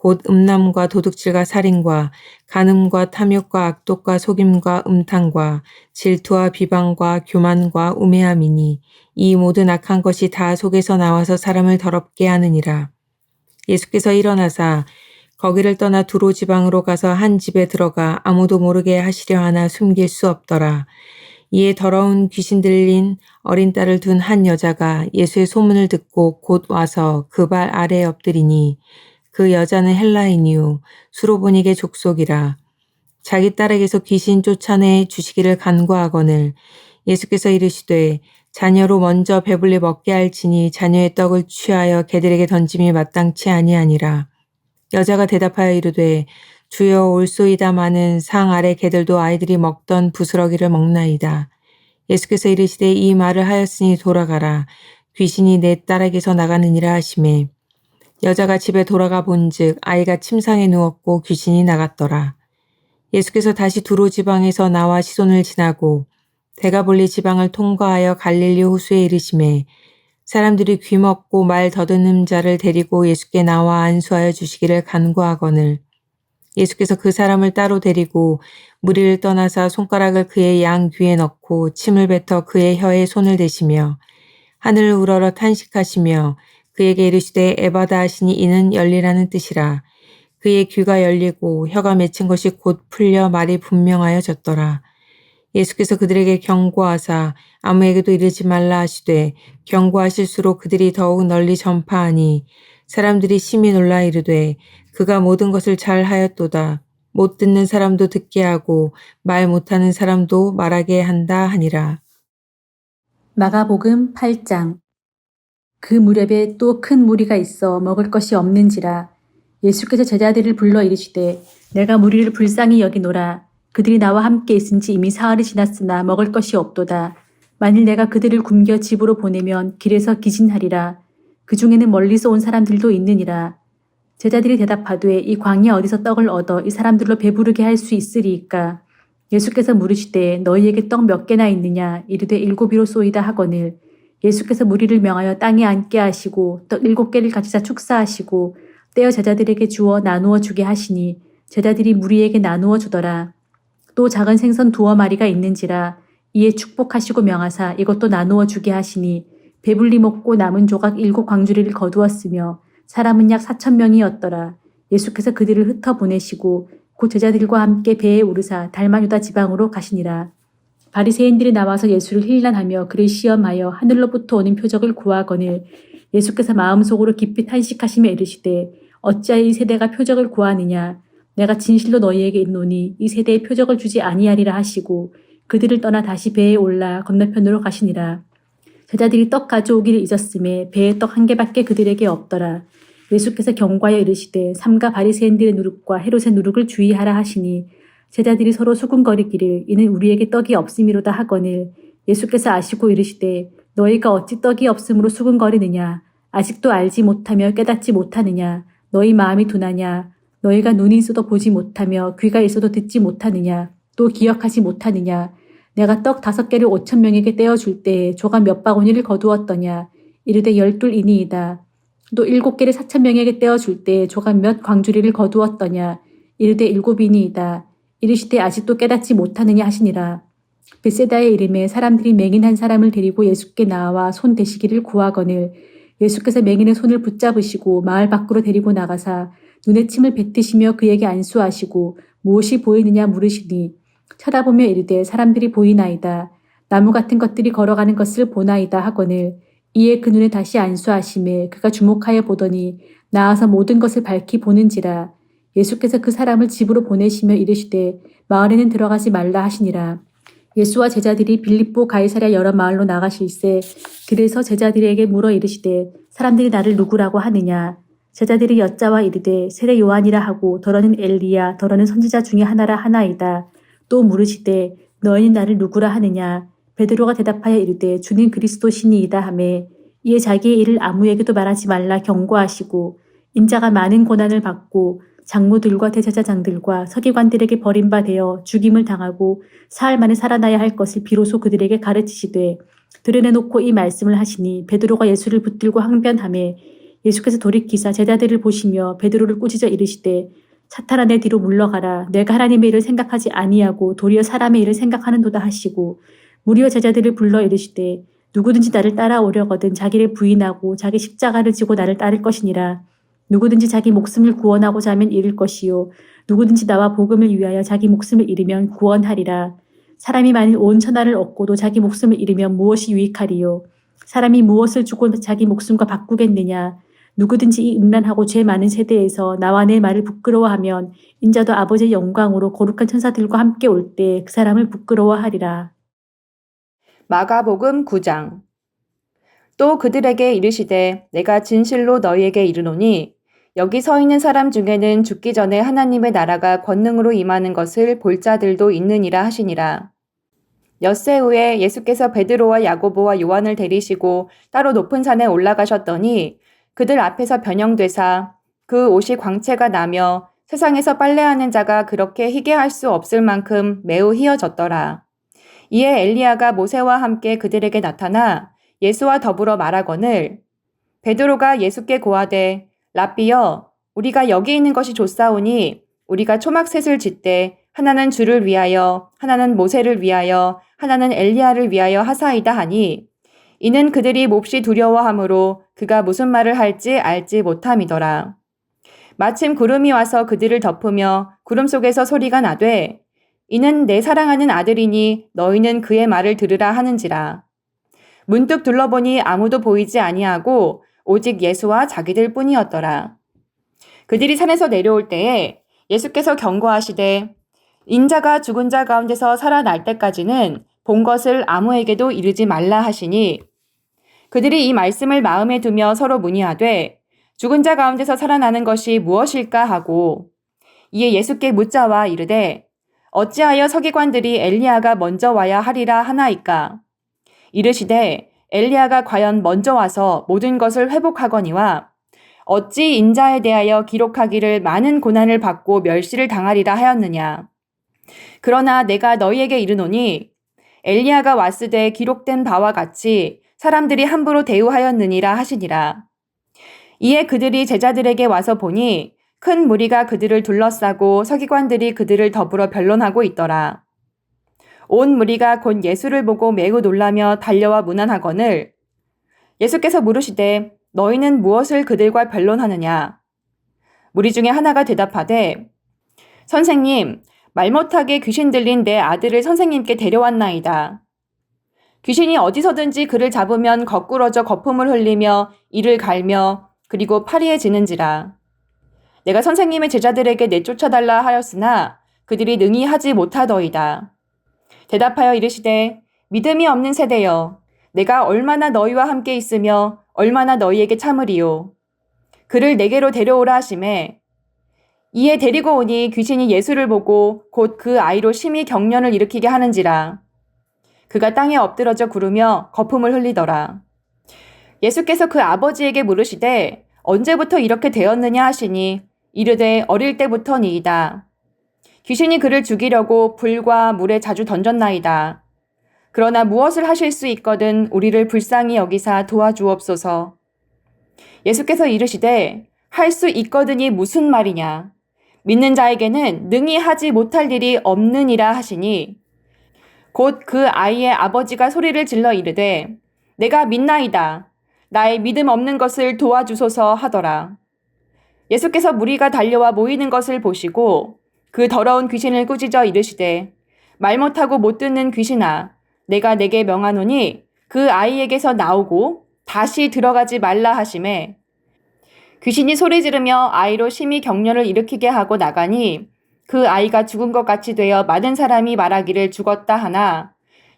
곧 음란과 도둑질과 살인과 간음과 탐욕과 악독과 속임과 음탕과 질투와 비방과 교만과 우매함이니 이 모든 악한 것이 다 속에서 나와서 사람을 더럽게 하느니라. 예수께서 일어나사 거기를 떠나 두로 지방으로 가서 한 집에 들어가 아무도 모르게 하시려 하나 숨길 수 없더라. 이에 더러운 귀신 들린 어린 딸을 둔 한 여자가 예수의 소문을 듣고 곧 와서 그 발 아래에 엎드리니 그 여자는 헬라인이요 수로보닉의 족속이라. 자기 딸에게서 귀신 쫓아내 주시기를 간구하거늘 예수께서 이르시되 자녀로 먼저 배불리 먹게 할지니 자녀의 떡을 취하여 개들에게 던짐이 마땅치 아니하니라. 여자가 대답하여 이르되 주여 올소이다마는 상 아래 개들도 아이들이 먹던 부스러기를 먹나이다. 예수께서 이르시되 이 말을 하였으니 돌아가라. 귀신이 내 딸에게서 나가느니라 하시매 여자가 집에 돌아가 본즉 아이가 침상에 누웠고 귀신이 나갔더라. 예수께서 다시 두로 지방에서 나와 시돈을 지나고 데가볼리 지방을 통과하여 갈릴리 호수에 이르시매 사람들이 귀먹고 말 더듬는 자를 데리고 예수께 나와 안수하여 주시기를 간구하거늘 예수께서 그 사람을 따로 데리고 무리를 떠나사 손가락을 그의 양 귀에 넣고 침을 뱉어 그의 혀에 손을 대시며 하늘을 우러러 탄식하시며 그에게 이르시되 에바다 하시니 이는 열리라는 뜻이라. 그의 귀가 열리고 혀가 맺힌 것이 곧 풀려 말이 분명하여졌더라. 예수께서 그들에게 경고하사 아무에게도 이르지 말라 하시되 경고하실수록 그들이 더욱 널리 전파하니 사람들이 심히 놀라 이르되 그가 모든 것을 잘 하였도다. 못 듣는 사람도 듣게 하고 말 못하는 사람도 말하게 한다 하니라. 마가복음 8장. 그 무렵에 또 큰 무리가 있어 먹을 것이 없는지라 예수께서 제자들을 불러 이르시되 내가 무리를 불쌍히 여기노라. 그들이 나와 함께 있은지 이미 사흘이 지났으나 먹을 것이 없도다. 만일 내가 그들을 굶겨 집으로 보내면 길에서 기진하리라. 그 중에는 멀리서 온 사람들도 있느니라. 제자들이 대답하되 이 광야 어디서 떡을 얻어 이 사람들로 배부르게 할 수 있으리이까? 예수께서 물으시되 너희에게 떡 몇 개나 있느냐? 이르되 7이로소이다 하거늘 예수께서 무리를 명하여 땅에 앉게 하시고 떡 7개를 가지사 축사하시고 떼어 제자들에게 주어 나누어 주게 하시니 제자들이 무리에게 나누어 주더라. 또 작은 생선 2마리가 있는지라 이에 축복하시고 명하사 이것도 나누어 주게 하시니 배불리 먹고 남은 조각 7광주리를 거두었으며 사람은 약 4,000명이었더라. 예수께서 그들을 흩어 보내시고 곧 제자들과 함께 배에 오르사 달마누다 지방으로 가시니라. 바리새인들이 나와서 예수를 힐난하며 그를 시험하여 하늘로부터 오는 표적을 구하거늘 예수께서 마음속으로 깊이 탄식하시며 이르시되 어찌하여 이 세대가 표적을 구하느냐? 내가 진실로 너희에게 이르노니 이 세대에 표적을 주지 아니하리라 하시고 그들을 떠나 다시 배에 올라 건너편으로 가시니라. 제자들이 떡 가져오기를 잊었음에 배에 떡 1개밖에 그들에게 없더라. 예수께서 경고하여 이르시되 삼가 바리새인들의 누룩과 헤롯의 누룩을 주의하라 하시니 제자들이 서로 수군거리기를 이는 우리에게 떡이 없음이로다 하거늘 예수께서 아시고 이르시되 너희가 어찌 떡이 없음으로 수군거리느냐? 아직도 알지 못하며 깨닫지 못하느냐? 너희 마음이 둔하냐? 너희가 눈이 있어도 보지 못하며 귀가 있어도 듣지 못하느냐? 또 기억하지 못하느냐? 내가 떡 5개를 5,000명에게 떼어줄 때에 조각 몇 바구니를 거두었더냐? 이르되 12이니이다. 또 7개를 4,000명에게 떼어줄 때에 조각 몇 광주리를 거두었더냐? 이르되 7이니이다. 이르시되 아직도 깨닫지 못하느냐 하시니라. 벳세다의 이름에 사람들이 맹인 한 사람을 데리고 예수께 나와 손 대시기를 구하거늘 예수께서 맹인의 손을 붙잡으시고 마을 밖으로 데리고 나가사 눈에 침을 뱉으시며 그에게 안수하시고 무엇이 보이느냐 물으시니 쳐다보며 이르되 사람들이 보이나이다. 나무 같은 것들이 걸어가는 것을 보나이다 하거늘 이에 그 눈에 다시 안수하심에 그가 주목하여 보더니 나아서 모든 것을 밝히 보는지라. 예수께서 그 사람을 집으로 보내시며 이르시되 마을에는 들어가지 말라 하시니라. 예수와 제자들이 빌립보 가이사랴 여러 마을로 나가실세 그래서 제자들에게 물어 이르시되 사람들이 나를 누구라고 하느냐? 제자들이 여짜와 이르되 세례 요한이라 하고 더러는 엘리야 더러는 선지자 중에 하나라 하나이다. 또 물으시되 너희는 나를 누구라 하느냐? 베드로가 대답하여 이르되 주는 그리스도시니이다 하매 이에 자기의 일을 아무에게도 말하지 말라 경고하시고 인자가 많은 고난을 받고 장로들과 대제사장들과 서기관들에게 버림받아 죽임을 당하고 사흘 만에 살아나야 할 것을 비로소 그들에게 가르치시되 드러내놓고 이 말씀을 하시니 베드로가 예수를 붙들고 항변하매 예수께서 돌이키사 제자들을 보시며 베드로를 꾸짖어 이르시되 사탄아 내 뒤로 물러가라. 내가 하나님의 일을 생각하지 아니하고 도리어 사람의 일을 생각하는도다 하시고 무리와 제자들을 불러 이르시되 누구든지 나를 따라오려거든 자기를 부인하고 자기 십자가를 지고 나를 따를 것이니라. 누구든지 자기 목숨을 구원하고자 하면 잃을 것이요 누구든지 나와 복음을 위하여 자기 목숨을 잃으면 구원하리라. 사람이 만일 온 천하를 얻고도 자기 목숨을 잃으면 무엇이 유익하리요? 사람이 무엇을 주고 자기 목숨과 바꾸겠느냐? 누구든지 이 음란하고 죄 많은 세대에서 나와 내 말을 부끄러워하면 인자도 아버지의 영광으로 거룩한 천사들과 함께 올 때 그 사람을 부끄러워하리라. 마가복음 9장. 또 그들에게 이르시되 내가 진실로 너희에게 이르노니 여기 서 있는 사람 중에는 죽기 전에 하나님의 나라가 권능으로 임하는 것을 볼 자들도 있느니라 하시니라. 엿새 후에 예수께서 베드로와 야고보와 요한을 데리시고 따로 높은 산에 올라가셨더니 그들 앞에서 변형되사 그 옷이 광채가 나며 세상에서 빨래하는 자가 그렇게 희게 할 수 없을 만큼 매우 희어졌더라. 이에 엘리야가 모세와 함께 그들에게 나타나 예수와 더불어 말하거늘 베드로가 예수께 고하되 랍비여 우리가 여기 있는 것이 좋사오니 우리가 초막셋을 짓되 하나는 주를 위하여 하나는 모세를 위하여 하나는 엘리야를 위하여 하사이다 하니 이는 그들이 몹시 두려워하므로 그가 무슨 말을 할지 알지 못함이더라. 마침 구름이 와서 그들을 덮으며 구름 속에서 소리가 나되 이는 내 사랑하는 아들이니 너희는 그의 말을 들으라 하는지라. 문득 둘러보니 아무도 보이지 아니하고 오직 예수와 자기들 뿐이었더라. 그들이 산에서 내려올 때에 예수께서 경고하시되 인자가 죽은 자 가운데서 살아날 때까지는 본 것을 아무에게도 이르지 말라 하시니 그들이 이 말씀을 마음에 두며 서로 문의하되 죽은 자 가운데서 살아나는 것이 무엇일까 하고 이에 예수께 묻자와 이르되 어찌하여 서기관들이 엘리야가 먼저 와야 하리라 하나이까? 이르시되 엘리야가 과연 먼저 와서 모든 것을 회복하거니와 어찌 인자에 대하여 기록하기를 많은 고난을 받고 멸시를 당하리라 하였느냐. 그러나 내가 너희에게 이르노니 엘리야가 왔으되 기록된 바와 같이 사람들이 함부로 대우하였느니라 하시니라. 이에 그들이 제자들에게 와서 보니 큰 무리가 그들을 둘러싸고 서기관들이 그들을 더불어 변론하고 있더라. 온 무리가 곧 예수를 보고 매우 놀라며 달려와 문안하거늘 예수께서 물으시되 너희는 무엇을 그들과 변론하느냐. 무리 중에 하나가 대답하되 선생님, 말 못하게 귀신 들린 내 아들을 선생님께 데려왔나이다. 귀신이 어디서든지 그를 잡으면 거꾸러져 거품을 흘리며 이를 갈며 그리고 파리에 지는지라. 내가 선생님의 제자들에게 내쫓아달라 하였으나 그들이 능히 하지 못하더이다. 대답하여 이르시되 믿음이 없는 세대여, 내가 얼마나 너희와 함께 있으며 얼마나 너희에게 참으리요. 그를 내게로 데려오라 하시매 이에 데리고 오니 귀신이 예수를 보고 곧 그 아이로 심히 경련을 일으키게 하는지라. 그가 땅에 엎드러져 구르며 거품을 흘리더라. 예수께서 그 아버지에게 물으시되 언제부터 이렇게 되었느냐 하시니 이르되 어릴 때부터니이다. 귀신이 그를 죽이려고 불과 물에 자주 던졌나이다. 그러나 무엇을 하실 수 있거든 우리를 불쌍히 여기사 도와주옵소서. 예수께서 이르시되 할 수 있거든이 무슨 말이냐. 믿는 자에게는 능히 하지 못할 일이 없느니라 하시니 곧 그 아이의 아버지가 소리를 질러 이르되 내가 믿나이다. 나의 믿음 없는 것을 도와주소서 하더라. 예수께서 무리가 달려와 모이는 것을 보시고 그 더러운 귀신을 꾸짖어 이르시되 말 못하고 못 듣는 귀신아, 내가 내게 명하노니 그 아이에게서 나오고 다시 들어가지 말라 하시매 귀신이 소리 지르며 아이로 심히 경련을 일으키게 하고 나가니 그 아이가 죽은 것 같이 되어 많은 사람이 말하기를 죽었다 하나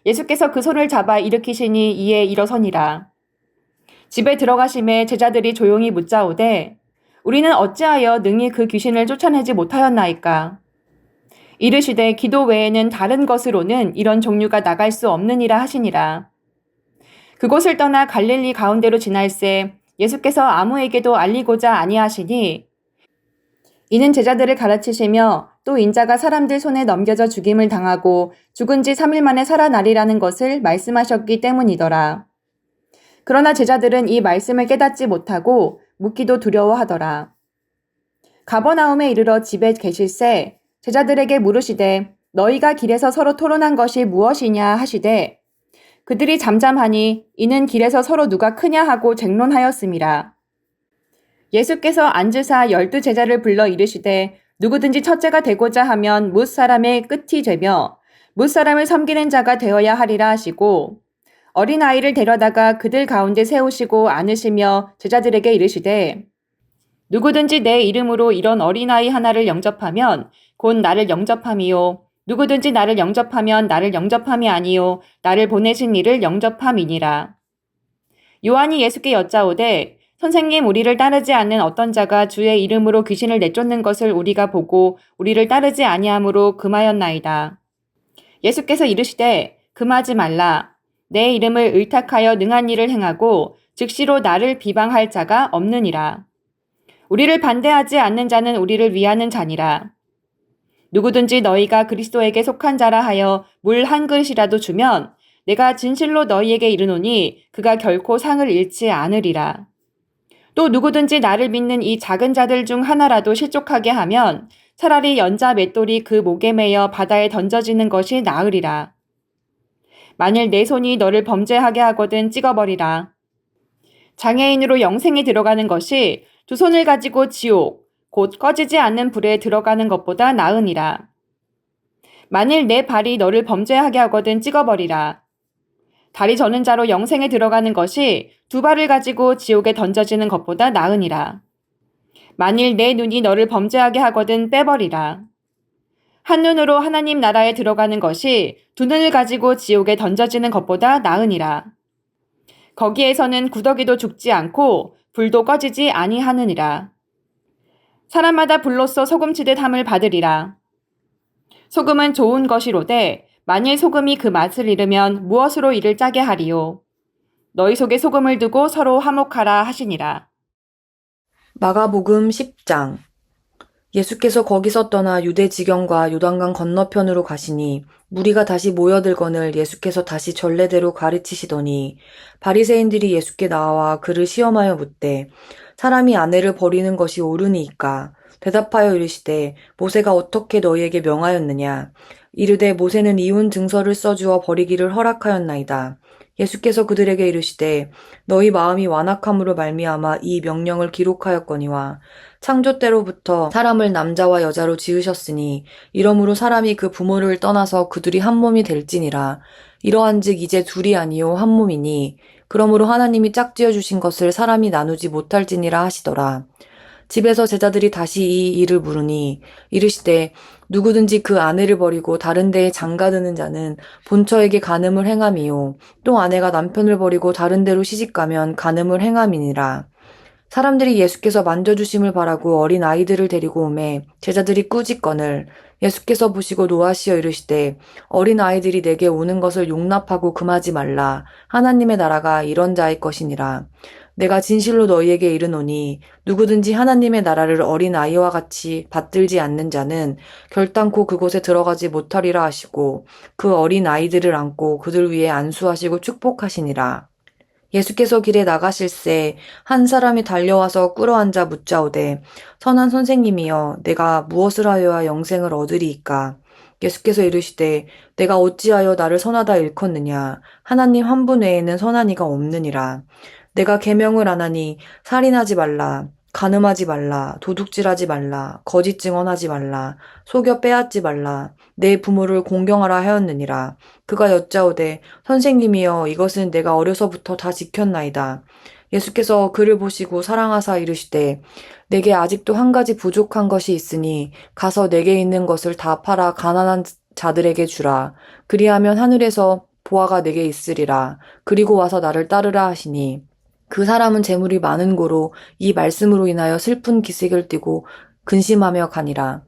예수께서 그 손을 잡아 일으키시니 이에 일어서니라. 집에 들어가심에 제자들이 조용히 묻자오되 우리는 어찌하여 능히 그 귀신을 쫓아내지 못하였나이까. 이르시되 기도 외에는 다른 것으로는 이런 종류가 나갈 수 없느니라 하시니라. 그곳을 떠나 갈릴리 가운데로 지날새 예수께서 아무에게도 알리고자 아니하시니 이는 제자들을 가르치시며 또 인자가 사람들 손에 넘겨져 죽임을 당하고 죽은 지 3일 만에 살아나리라는 것을 말씀하셨기 때문이더라. 그러나 제자들은 이 말씀을 깨닫지 못하고 묻기도 두려워하더라. 가버나움에 이르러 집에 계실새 제자들에게 물으시되 너희가 길에서 서로 토론한 것이 무엇이냐 하시되 그들이 잠잠하니 이는 길에서 서로 누가 크냐 하고 쟁론하였음이라. 예수께서 앉으사 12 제자를 불러 이르시되 누구든지 첫째가 되고자 하면 뭇 사람의 끝이 되며 뭇 사람을 섬기는 자가 되어야 하리라 하시고 어린아이를 데려다가 그들 가운데 세우시고 안으시며 제자들에게 이르시되 누구든지 내 이름으로 이런 어린아이 하나를 영접하면 곧 나를 영접함이요 누구든지 나를 영접하면 나를 영접함이 아니요 나를 보내신 이를 영접함이니라. 요한이 예수께 여짜오되 선생님, 우리를 따르지 않는 어떤 자가 주의 이름으로 귀신을 내쫓는 것을 우리가 보고 우리를 따르지 아니하므로 금하였나이다. 예수께서 이르시되 금하지 말라. 내 이름을 의탁하여 능한 일을 행하고 즉시로 나를 비방할 자가 없느니라. 우리를 반대하지 않는 자는 우리를 위하는 자니라. 누구든지 너희가 그리스도에게 속한 자라 하여 물 한 그릇이라도 주면 내가 진실로 너희에게 이르노니 그가 결코 상을 잃지 않으리라. 또 누구든지 나를 믿는 이 작은 자들 중 하나라도 실족하게 하면 차라리 연자 맷돌이 그 목에 매여 바다에 던져지는 것이 나으리라. 만일 내 손이 너를 범죄하게 하거든 찍어버리라. 장애인으로 영생에 들어가는 것이 두 손을 가지고 지옥, 곧 꺼지지 않는 불에 들어가는 것보다 나으니라. 만일 내 발이 너를 범죄하게 하거든 찍어버리라. 다리 저는 자로 영생에 들어가는 것이 두 발을 가지고 지옥에 던져지는 것보다 나으니라. 만일 내 눈이 너를 범죄하게 하거든 빼버리라. 한 눈으로 하나님 나라에 들어가는 것이 두 눈을 가지고 지옥에 던져지는 것보다 나으니라. 거기에서는 구더기도 죽지 않고 불도 꺼지지 아니하느니라. 사람마다 불로써 소금치듯 함을 받으리라. 소금은 좋은 것이로되 만일 소금이 그 맛을 잃으면 무엇으로 이를 짜게 하리요. 너희 속에 소금을 두고 서로 화목하라 하시니라. 마가복음 10장. 예수께서 거기서 떠나 유대 지경과 요단강 건너편으로 가시니 무리가 다시 모여들거늘 예수께서 다시 전례대로 가르치시더니 바리새인들이 예수께 나와 그를 시험하여 묻되 사람이 아내를 버리는 것이 옳으니이까 대답하여 이르시되 모세가 어떻게 너희에게 명하였느냐 이르되 모세는 이혼 증서를 써주어 버리기를 허락하였나이다. 예수께서 그들에게 이르시되 너희 마음이 완악함으로 말미암아 이 명령을 기록하였거니와 창조 때로부터 사람을 남자와 여자로 지으셨으니 이러므로 사람이 그 부모를 떠나서 그들이 한 몸이 될지니라. 이러한즉 이제 둘이 아니요 한 몸이니 그러므로 하나님이 짝지어 주신 것을 사람이 나누지 못할지니라 하시더라. 집에서 제자들이 다시 이 일을 물으니 이르시되 누구든지 그 아내를 버리고 다른 데에 장가드는 자는 본처에게 간음을 행함이요 또 아내가 남편을 버리고 다른 데로 시집가면 간음을 행함이니라. 사람들이 예수께서 만져주심을 바라고 어린 아이들을 데리고 오매 제자들이 꾸짖거늘 예수께서 보시고 노하시어 이르시되 어린 아이들이 내게 오는 것을 용납하고 금하지 말라. 하나님의 나라가 이런 자의 것이니라. 내가 진실로 너희에게 이르노니 누구든지 하나님의 나라를 어린 아이와 같이 받들지 않는 자는 결단코 그곳에 들어가지 못하리라 하시고 그 어린 아이들을 안고 그들 위에 안수하시고 축복하시니라. 예수께서 길에 나가실새 한 사람이 달려와서 꿇어앉아 묻자오되 선한 선생님이여 내가 무엇을 하여야 영생을 얻으리이까. 예수께서 이르시되 내가 어찌하여 나를 선하다 일컫느냐. 하나님 한 분 외에는 선한 이가 없느니라. 내가 계명을 안 하니 살인하지 말라, 간음하지 말라, 도둑질하지 말라, 거짓 증언하지 말라, 속여 빼앗지 말라, 내 부모를 공경하라 하였느니라. 그가 여짜오되 선생님이여 이것은 내가 어려서부터 다 지켰나이다. 예수께서 그를 보시고 사랑하사 이르시되 내게 아직도 한 가지 부족한 것이 있으니 가서 내게 있는 것을 다 팔아 가난한 자들에게 주라. 그리하면 하늘에서 보화가 내게 있으리라. 그리고 와서 나를 따르라 하시니 그 사람은 재물이 많은 고로 이 말씀으로 인하여 슬픈 기색을 띠고 근심하며 가니라.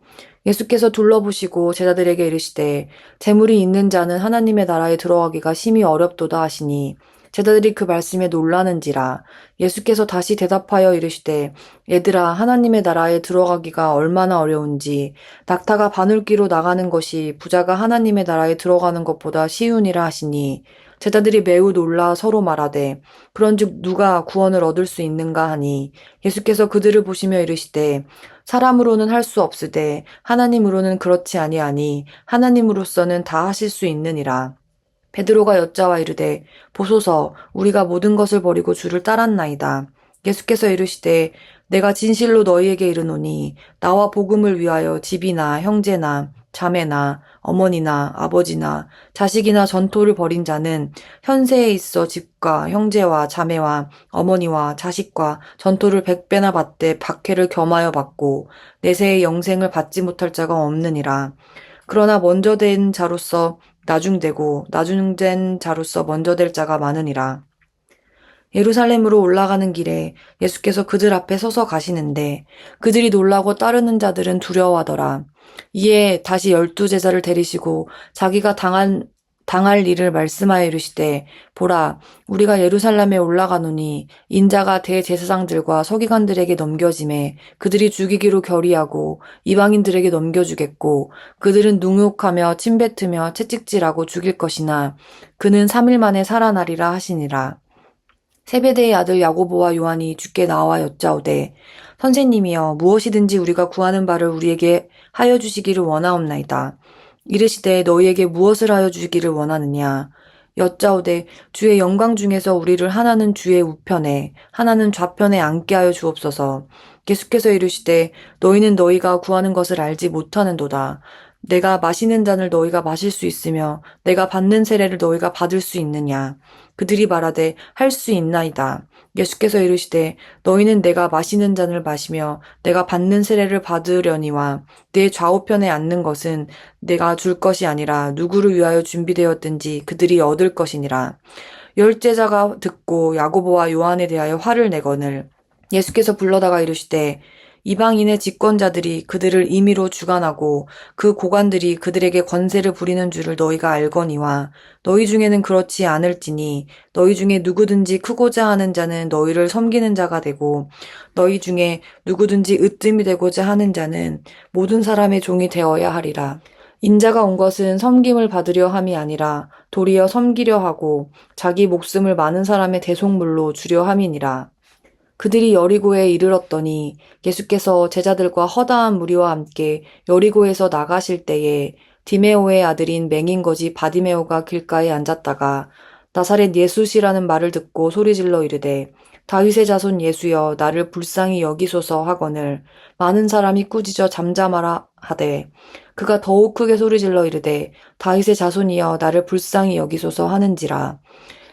예수께서 둘러보시고 제자들에게 이르시되 재물이 있는 자는 하나님의 나라에 들어가기가 심히 어렵도다 하시니 제자들이 그 말씀에 놀라는지라. 예수께서 다시 대답하여 이르시되 얘들아 하나님의 나라에 들어가기가 얼마나 어려운지 낙타가 바늘귀로 나가는 것이 부자가 하나님의 나라에 들어가는 것보다 쉬우니라 하시니 제자들이 매우 놀라 서로 말하되 그런즉 누가 구원을 얻을 수 있는가 하니 예수께서 그들을 보시며 이르시되 사람으로는 할 수 없으되 하나님으로는 그렇지 아니하니 하나님으로서는 다 하실 수 있느니라. 베드로가 여짜와 이르되 보소서 우리가 모든 것을 버리고 주를 따랐나이다. 예수께서 이르시되 내가 진실로 너희에게 이르노니 나와 복음을 위하여 집이나 형제나 자매나 어머니나 아버지나 자식이나 전토를 벌인 자는 현세에 있어 집과 형제와 자매와 어머니와 자식과 전토를 100배나 받되 박해를 겸하여 받고 내세의 영생을 받지 못할 자가 없느니라. 그러나 먼저 된 자로서 나중되고 나중된 자로서 먼저 될 자가 많으니라. 예루살렘으로 올라가는 길에 예수께서 그들 앞에 서서 가시는데 그들이 놀라고 따르는 자들은 두려워하더라. 이에 다시 12제자를 데리시고 자기가 당할 일을 말씀하여 이르시되 보라 우리가 예루살렘에 올라가노니 인자가 대제사장들과 서기관들에게 넘겨짐에 그들이 죽이기로 결의하고 이방인들에게 넘겨주겠고 그들은 능욕하며 침뱉으며 채찍질하고 죽일 것이나 그는 3일 만에 살아나리라 하시니라. 세베대의 아들 야고보와 요한이 주께 나와 여짜오되 선생님이여 무엇이든지 우리가 구하는 바를 우리에게 하여 주시기를 원하옵나이다. 이르시되 너희에게 무엇을 하여 주기를 원하느냐. 여짜오되 주의 영광 중에서 우리를 하나는 주의 우편에 하나는 좌편에 앉게 하여 주옵소서. 예수께서 이르시되 너희는 너희가 구하는 것을 알지 못하는도다. 내가 마시는 잔을 너희가 마실 수 있으며 내가 받는 세례를 너희가 받을 수 있느냐. 그들이 말하되 할 수 있나이다. 예수께서 이르시되 너희는 내가 마시는 잔을 마시며 내가 받는 세례를 받으려니와 내 좌우편에 앉는 것은 내가 줄 것이 아니라 누구를 위하여 준비되었든지 그들이 얻을 것이니라. 10제자가 듣고 야고보와 요한에 대하여 화를 내거늘 예수께서 불러다가 이르시되 이방인의 집권자들이 그들을 임의로 주관하고 그 고관들이 그들에게 권세를 부리는 줄을 너희가 알거니와 너희 중에는 그렇지 않을지니 너희 중에 누구든지 크고자 하는 자는 너희를 섬기는 자가 되고 너희 중에 누구든지 으뜸이 되고자 하는 자는 모든 사람의 종이 되어야 하리라. 인자가 온 것은 섬김을 받으려 함이 아니라 도리어 섬기려 하고 자기 목숨을 많은 사람의 대속물로 주려 함이니라. 그들이 여리고에 이르렀더니 예수께서 제자들과 허다한 무리와 함께 여리고에서 나가실 때에 디메오의 아들인 맹인 거지 바디메오가 길가에 앉았다가 나사렛 예수시라는 말을 듣고 소리질러 이르되 다윗의 자손 예수여 나를 불쌍히 여기소서 하거늘 많은 사람이 꾸짖어 잠잠하라 하되 그가 더욱 크게 소리질러 이르되 다윗의 자손이여 나를 불쌍히 여기소서 하는지라.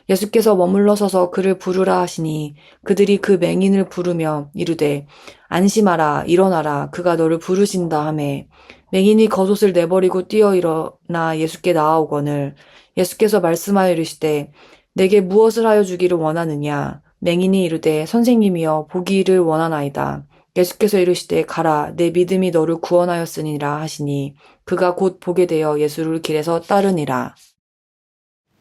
예수께서 머물러 서서 그를 부르라 하시니 그들이 그 맹인을 부르며 이르되 안심하라 일어나라 그가 너를 부르신다 하매 맹인이 겉옷을 내버리고 뛰어 일어나 예수께 나아오거늘 예수께서 말씀하여 이르시되 내게 무엇을 하여 주기를 원하느냐. 맹인이 이르되 선생님이여 보기를 원하나이다. 예수께서 이르시되 가라 내 믿음이 너를 구원하였으니라 하시니 그가 곧 보게 되어 예수를 길에서 따르니라.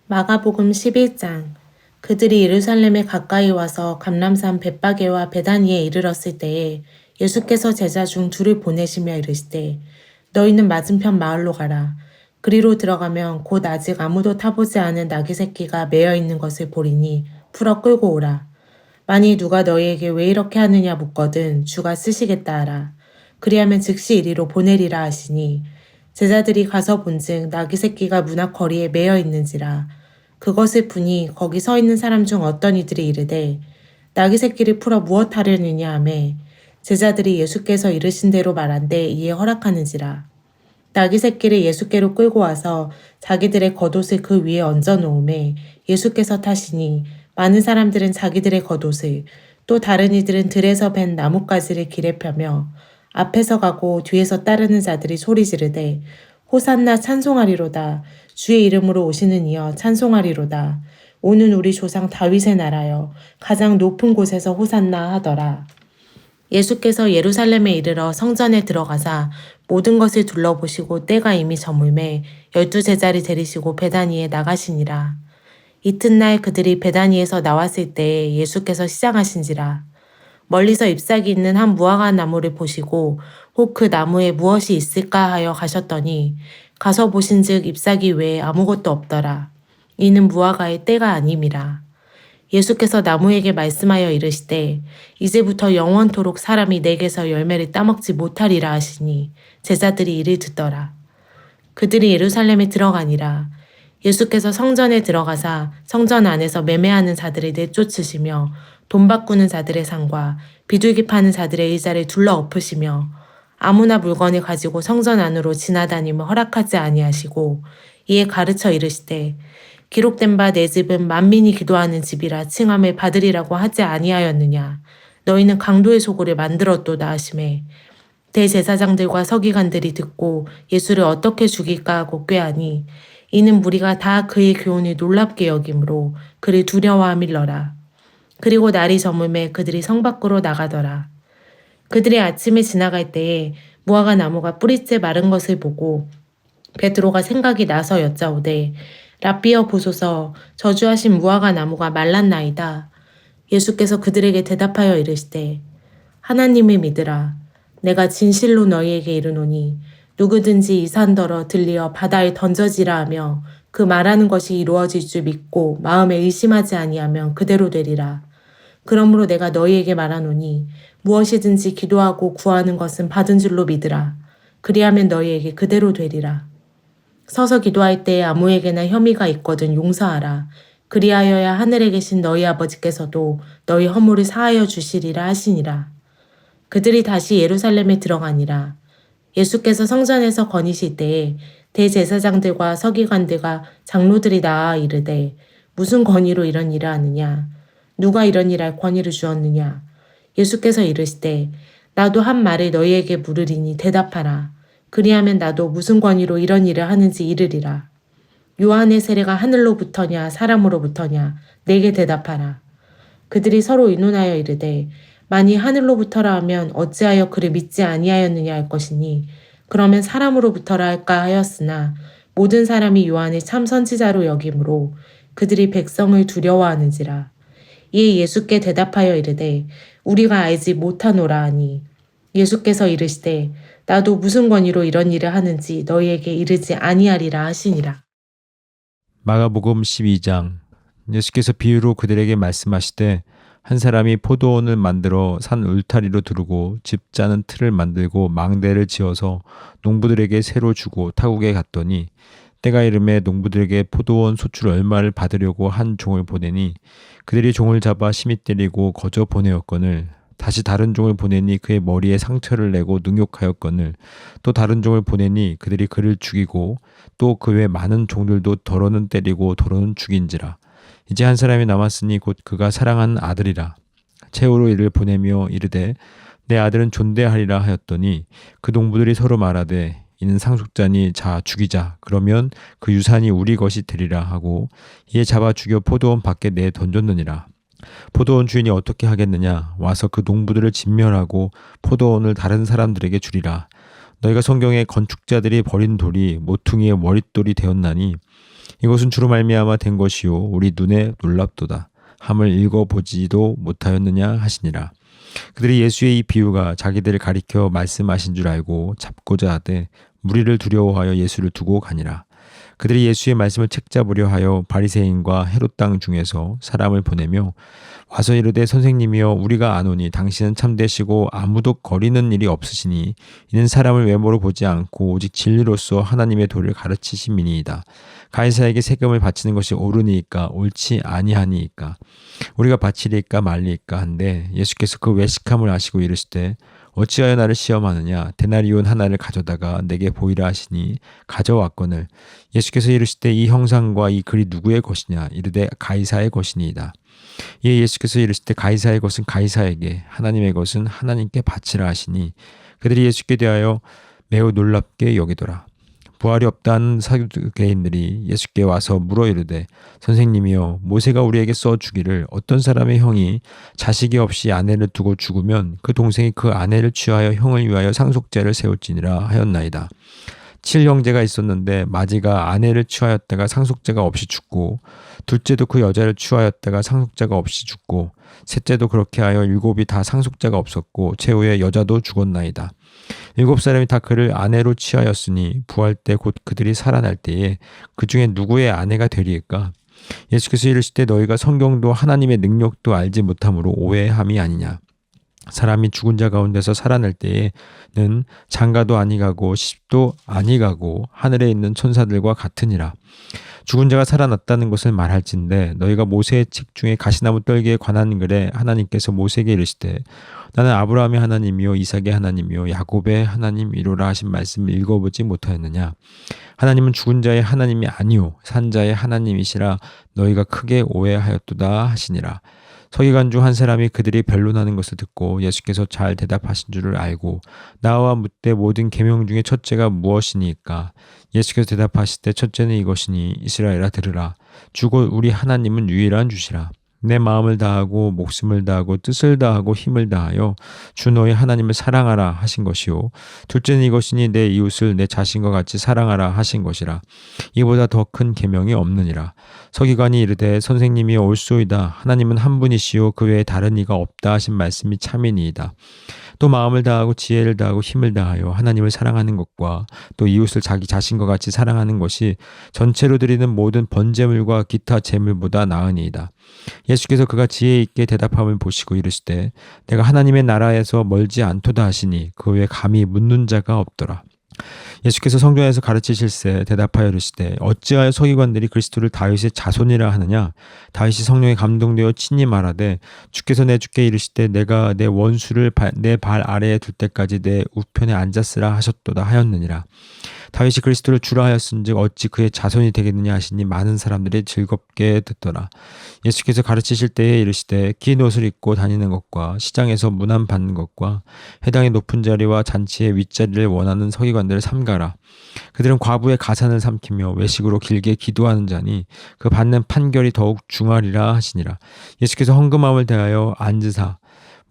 마가복음 11장. 그들이 예루살렘에 가까이 와서 감람산 벳바게와 베다니에 이르렀을 때에 예수께서 제자 중 둘을 보내시며 이르시되 너희는 맞은편 마을로 가라. 그리로 들어가면 곧 아직 아무도 타보지 않은 나귀 새끼가 매여 있는 것을 보리니 풀어 끌고 오라. 만일 누가 너희에게 왜 이렇게 하느냐 묻거든 주가 쓰시겠다 하라. 그리하면 즉시 이리로 보내리라 하시니 제자들이 가서 본즉 나귀 새끼가 문 앞 거리에 매여 있는지라. 그것을 보니 거기 서 있는 사람 중 어떤 이들이 이르되 나귀 새끼를 풀어 무엇 하려느냐 하매 제자들이 예수께서 이르신 대로 말한데 이에 허락하는지라. 나귀 새끼를 예수께로 끌고 와서 자기들의 겉옷을 그 위에 얹어 놓음에 예수께서 타시니 많은 사람들은 자기들의 겉옷을 또 다른 이들은 들에서 벤 나뭇가지를 길에 펴며 앞에서 가고 뒤에서 따르는 자들이 소리 지르되 호산나 찬송하리로다. 주의 이름으로 오시는 이여 찬송하리로다. 오는 우리 조상 다윗의 나라여 가장 높은 곳에서 호산나 하더라. 예수께서 예루살렘에 이르러 성전에 들어가사 모든 것을 둘러보시고 때가 이미 저물매 12 제자를 데리시고 베다니에 나가시니라. 이튿날 그들이 베다니에서 나왔을 때에 예수께서 시장하신지라. 멀리서 잎사귀 있는 한 무화과 나무를 보시고 혹 그 나무에 무엇이 있을까 하여 가셨더니 가서 보신즉 잎사귀 외에 아무것도 없더라. 이는 무화과의 때가 아님이라. 예수께서 나무에게 말씀하여 이르시되 이제부터 영원토록 사람이 내게서 열매를 따먹지 못하리라 하시니 제자들이 이를 듣더라. 그들이 예루살렘에 들어가니라. 예수께서 성전에 들어가사 성전 안에서 매매하는 자들을 내쫓으시며 돈 바꾸는 자들의 상과 비둘기 파는 자들의 의자를 둘러 엎으시며 아무나 물건을 가지고 성전 안으로 지나다님을 허락하지 아니하시고 이에 가르쳐 이르시되 기록된 바 내 집은 만민이 기도하는 집이라 칭함을 받으리라고 하지 아니하였느냐. 너희는 강도의 소굴을 만들었도다 하시매 대제사장들과 서기관들이 듣고 예수를 어떻게 죽일까 하고 꾀하니 이는 무리가 다 그의 교훈을 놀랍게 여김으로 그를 두려워함일러라. 그리고 날이 저물매 그들이 성 밖으로 나가더라. 그들이 아침에 지나갈 때에 무화과 나무가 뿌리째 마른 것을 보고 베드로가 생각이 나서 여짜오되 라삐여 보소서 저주하신 무화과 나무가 말랐나이다. 예수께서 그들에게 대답하여 이르시되 하나님을 믿으라. 내가 진실로 너희에게 이르노니 누구든지 이 산더러 들리어 바다에 던져지라 하며 그 말하는 것이 이루어질 줄 믿고 마음에 의심하지 아니하면 그대로 되리라. 그러므로 내가 너희에게 말하노니 무엇이든지 기도하고 구하는 것은 받은 줄로 믿으라. 그리하면 너희에게 그대로 되리라. 서서 기도할 때에 아무에게나 혐의가 있거든 용서하라. 그리하여야 하늘에 계신 너희 아버지께서도 너희 허물을 사하여 주시리라 하시니라. 그들이 다시 예루살렘에 들어가니라. 예수께서 성전에서 거니실 때에 대제사장들과 서기관들과 장로들이 나아 이르되 무슨 권위로 이런 일을 하느냐? 누가 이런 일할 권위를 주었느냐? 예수께서 이르시되 나도 한 말을 너희에게 물으리니 대답하라. 그리하면 나도 무슨 권위로 이런 일을 하는지 이르리라. 요한의 세례가 하늘로부터냐 사람으로부터냐 내게 대답하라. 그들이 서로 의논하여 이르되 만일 하늘로부터라 하면 어찌하여 그를 믿지 아니하였느냐 할 것이니 그러면 사람으로부터라 할까 하였으나 모든 사람이 요한을 참 선지자로 여김으로 그들이 백성을 두려워하는지라. 이에 예수께 대답하여 이르되 우리가 알지 못하노라 하니 예수께서 이르시되 나도 무슨 권위로 이런 일을 하는지 너희에게 이르지 아니하리라 하시니라. 마가복음 12장. 예수께서 비유로 그들에게 말씀하시되 한 사람이 포도원을 만들어 산 울타리로 두르고 집 짜는 틀을 만들고 망대를 지어서 농부들에게 새로 주고 타국에 갔더니 때가 이름에 농부들에게 포도원 소출 얼마를 받으려고 한 종을 보내니 그들이 종을 잡아 심히 때리고 거저 보내었거늘 다시 다른 종을 보내니 그의 머리에 상처를 내고 능욕하였거늘 또 다른 종을 보내니 그들이 그를 죽이고 또 그 외 많은 종들도 더러는 때리고 더러는 죽인지라. 이제 한 사람이 남았으니 곧 그가 사랑하는 아들이라. 최후로 이를 보내며 이르되 내 아들은 존대하리라 하였더니 그 농부들이 서로 말하되 이는 상속자니 자 죽이자 그러면 그 유산이 우리 것이 되리라 하고 이에 잡아 죽여 포도원 밖에 내 던졌느니라. 포도원 주인이 어떻게 하겠느냐 와서 그 농부들을 진멸하고 포도원을 다른 사람들에게 주리라. 너희가 성경에 건축자들이 버린 돌이 모퉁이의 머릿돌이 되었나니 이것은 주로 말미암아 된 것이요 우리 눈에 놀랍도다 함을 읽어보지도 못하였느냐 하시니라. 그들이 예수의 이 비유가 자기들을 가리켜 말씀하신 줄 알고 잡고자 하되 무리를 두려워하여 예수를 두고 가니라. 그들이 예수의 말씀을 책잡으려 하여 바리새인과 헤롯 땅 중에서 사람을 보내며 와서 이르되 선생님이여 우리가 아노니 당신은 참되시고 아무도 거리는 일이 없으시니 이는 사람을 외모로 보지 않고 오직 진리로서 하나님의 도를 가르치심이니이다. 가이사에게 세금을 바치는 것이 옳으니이까 옳지 아니하니이까 우리가 바치리이까 말리이까 한데 예수께서 그 외식함을 아시고 이르시되 어찌하여 나를 시험하느냐 데나리온 하나를 가져다가 내게 보이라 하시니 가져왔거늘 예수께서 이르시되 이 형상과 이 글이 누구의 것이냐 이르되 가이사의 것이니이다. 이에 예수께서 이르시되 가이사의 것은 가이사에게 하나님의 것은 하나님께 바치라 하시니 그들이 예수께 대하여 매우 놀랍게 여기더라. 부활이 없다는 사두개인들이 예수께 와서 물어 이르되 선생님이여 모세가 우리에게 써 주기를 어떤 사람의 형이 자식이 없이 아내를 두고 죽으면 그 동생이 그 아내를 취하여 형을 위하여 상속죄를 세울지니라 하였나이다. 7형제가 있었는데 마지가 아내를 취하였다가 상속죄가 없이 죽고 둘째도 그 여자를 취하였다가 상속죄가 없이 죽고 셋째도 그렇게 하여 7이 다 상속죄가 없었고 최후에 여자도 죽었나이다. 7사람이 다 그를 아내로 취하였으니 부활 때 곧 그들이 살아날 때에 그 중에 누구의 아내가 되리일까? 예수께서 이르시되 너희가 성경도 하나님의 능력도 알지 못함으로 오해함이 아니냐. 사람이 죽은 자 가운데서 살아날 때에는 장가도 아니가고 시집도 아니가고 하늘에 있는 천사들과 같으니라. 죽은 자가 살아났다는 것을 말할진대 너희가 모세의 책 중에 가시나무 떨기에 관한 글에 하나님께서 모세에게 이르시되 나는 아브라함의 하나님이요 이삭의 하나님이요 야곱의 하나님이로라 하신 말씀을 읽어보지 못하였느냐. 하나님은 죽은 자의 하나님이 아니요 산 자의 하나님이시라 너희가 크게 오해하였도다 하시니라. 서기관 중 한 사람이 그들이 변론하는 것을 듣고 예수께서 잘 대답하신 줄을 알고 나와 묻되 모든 계명 중에 첫째가 무엇이니까? 예수께서 대답하시되 첫째는 이것이니 이스라엘아 들으라. 주곧 우리 하나님은 유일한 주시라. 내 마음을 다하고 목숨을 다하고 뜻을 다하고 힘을 다하여 주 너희 하나님을 사랑하라 하신 것이요 둘째는 이것이니 내 이웃을 내 자신과 같이 사랑하라 하신 것이라. 이보다 더 큰 계명이 없느니라. 서기관이 이르되 선생님이 옳소이다. 하나님은 한 분이시요 그 외에 다른 이가 없다 하신 말씀이 참이니이다. 또 마음을 다하고 지혜를 다하고 힘을 다하여 하나님을 사랑하는 것과 또 이웃을 자기 자신과 같이 사랑하는 것이 전체로 드리는 모든 번제물과 기타 제물보다 나으니이다. 예수께서 그가 지혜 있게 대답함을 보시고 이르시되 내가 하나님의 나라에서 멀지 않도다 하시니 그 외에 감히 묻는 자가 없더라. 예수께서 성전에서 가르치실세 대답하여 이르시되 어찌하여 서기관들이 그리스도를 다윗의 자손이라 하느냐. 다윗이 성령에 감동되어 친히 말하되 주께서 내 주께 이르시되 내가 내 원수를 내 발 아래에 둘 때까지 내 우편에 앉았으라 하셨도다 하였느니라. 다윗이 그리스도를 주라 하였은즉 어찌 그의 자손이 되겠느냐 하시니 많은 사람들이 즐겁게 듣더라. 예수께서 가르치실 때에 이르시되 긴 옷을 입고 다니는 것과 시장에서 문안 받는 것과 회당의 높은 자리와 잔치의 윗자리를 원하는 서기관들을 삼가라. 그들은 과부의 가산을 삼키며 외식으로 길게 기도하는 자니 그 받는 판결이 더욱 중하리라 하시니라. 예수께서 헌금함을 대하여 앉으사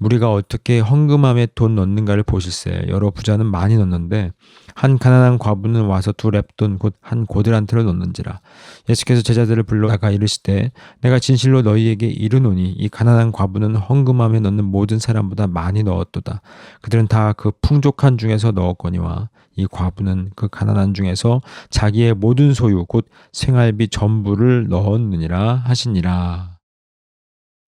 무리가 어떻게 헌금함에 돈 넣는가를 보실세. 여러 부자는 많이 넣는데 한 가난한 과부는 와서 2렙돈 곧 한 고드란트를 넣는지라. 예수께서 제자들을 불러다가 이르시되 내가 진실로 너희에게 이르노니 이 가난한 과부는 헌금함에 넣는 모든 사람보다 많이 넣었도다. 그들은 다 그 풍족한 중에서 넣었거니와 이 과부는 그 가난한 중에서 자기의 모든 소유 곧 생활비 전부를 넣었느니라 하시니라.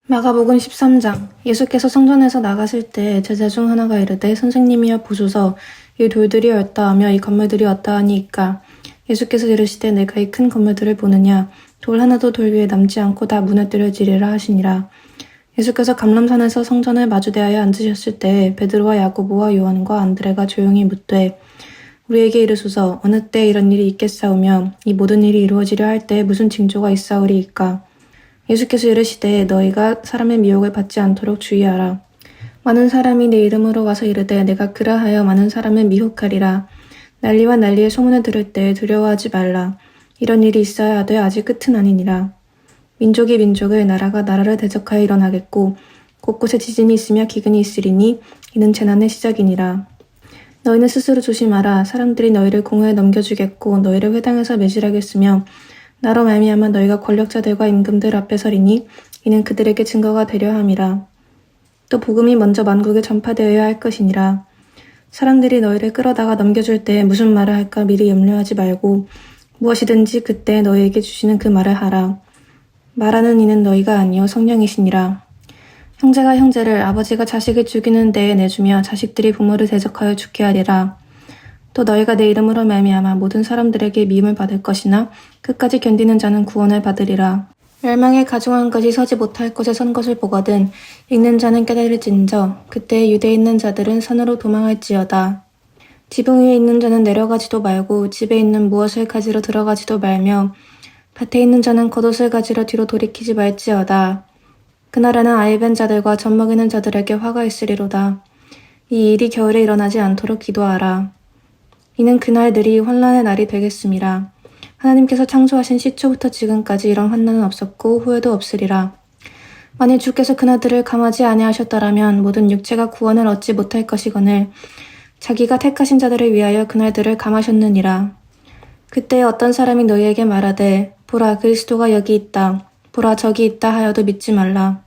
마가복음 13장. 예수께서 성전에서 나가실 때 제자 중 하나가 이르되 선생님이여 보소서 이 돌들이 어떠하며 이 건물들이 어떠하니이까. 예수께서 이르시되 내가 이 큰 건물들을 보느냐. 돌 하나도 돌 위에 남지 않고 다 무너뜨려지리라 하시니라. 예수께서 감람산에서 성전을 마주대하여 앉으셨을 때 베드로와 야고보와 요한과 안드레가 조용히 묻되 우리에게 이르소서 어느 때 이런 일이 있겠사오며 이 모든 일이 이루어지려 할 때 무슨 징조가 있사오리이까. 예수께서 이르시되 너희가 사람의 미혹을 받지 않도록 주의하라. 많은 사람이 내 이름으로 와서 이르되 내가 그라하여 많은 사람을 미혹하리라. 난리와 난리의 소문을 들을 때 두려워하지 말라. 이런 일이 있어야 하되 아직 끝은 아니니라. 민족이 민족을 나라가 나라를 대적하여 일어나겠고 곳곳에 지진이 있으며 기근이 있으리니 이는 재난의 시작이니라. 너희는 스스로 조심하라. 사람들이 너희를 공회에 넘겨주겠고 너희를 회당에서 매질하겠으며 나로 말미암아 너희가 권력자들과 임금들 앞에 서리니 이는 그들에게 증거가 되려 함이라. 또 복음이 먼저 만국에 전파되어야 할 것이니라. 사람들이 너희를 끌어다가 넘겨줄 때 무슨 말을 할까 미리 염려하지 말고 무엇이든지 그때 너희에게 주시는 그 말을 하라. 말하는 이는 너희가 아니요 성령이시니라. 형제가 형제를 아버지가 자식을 죽이는 데에 내주며 자식들이 부모를 대적하여 죽게 하리라. 또 너희가 내 이름으로 말미암아 모든 사람들에게 미움을 받을 것이나 끝까지 견디는 자는 구원을 받으리라. 멸망에 가중한 것이 서지 못할 곳에 선 것을 보거든 읽는 자는 깨달을진저 그때 유대에 있는 자들은 산으로 도망할지어다. 지붕 위에 있는 자는 내려가지도 말고 집에 있는 무엇을 가지러 들어가지도 말며 밭에 있는 자는 겉옷을 가지러 뒤로 돌이키지 말지어다. 그날에는 아이벤 자들과 젖먹이는 자들에게 화가 있으리로다. 이 일이 겨울에 일어나지 않도록 기도하라. 이는 그날들이 환난의 날이 되겠음이라. 하나님께서 창조하신 시초부터 지금까지 이런 환난은 없었고 후에도 없으리라. 만일 주께서 그날들을 감하지 아니하셨더라면 모든 육체가 구원을 얻지 못할 것이거늘 자기가 택하신 자들을 위하여 그날들을 감하셨느니라. 그때 어떤 사람이 너희에게 말하되 보라 그리스도가 여기 있다. 보라 저기 있다 하여도 믿지 말라.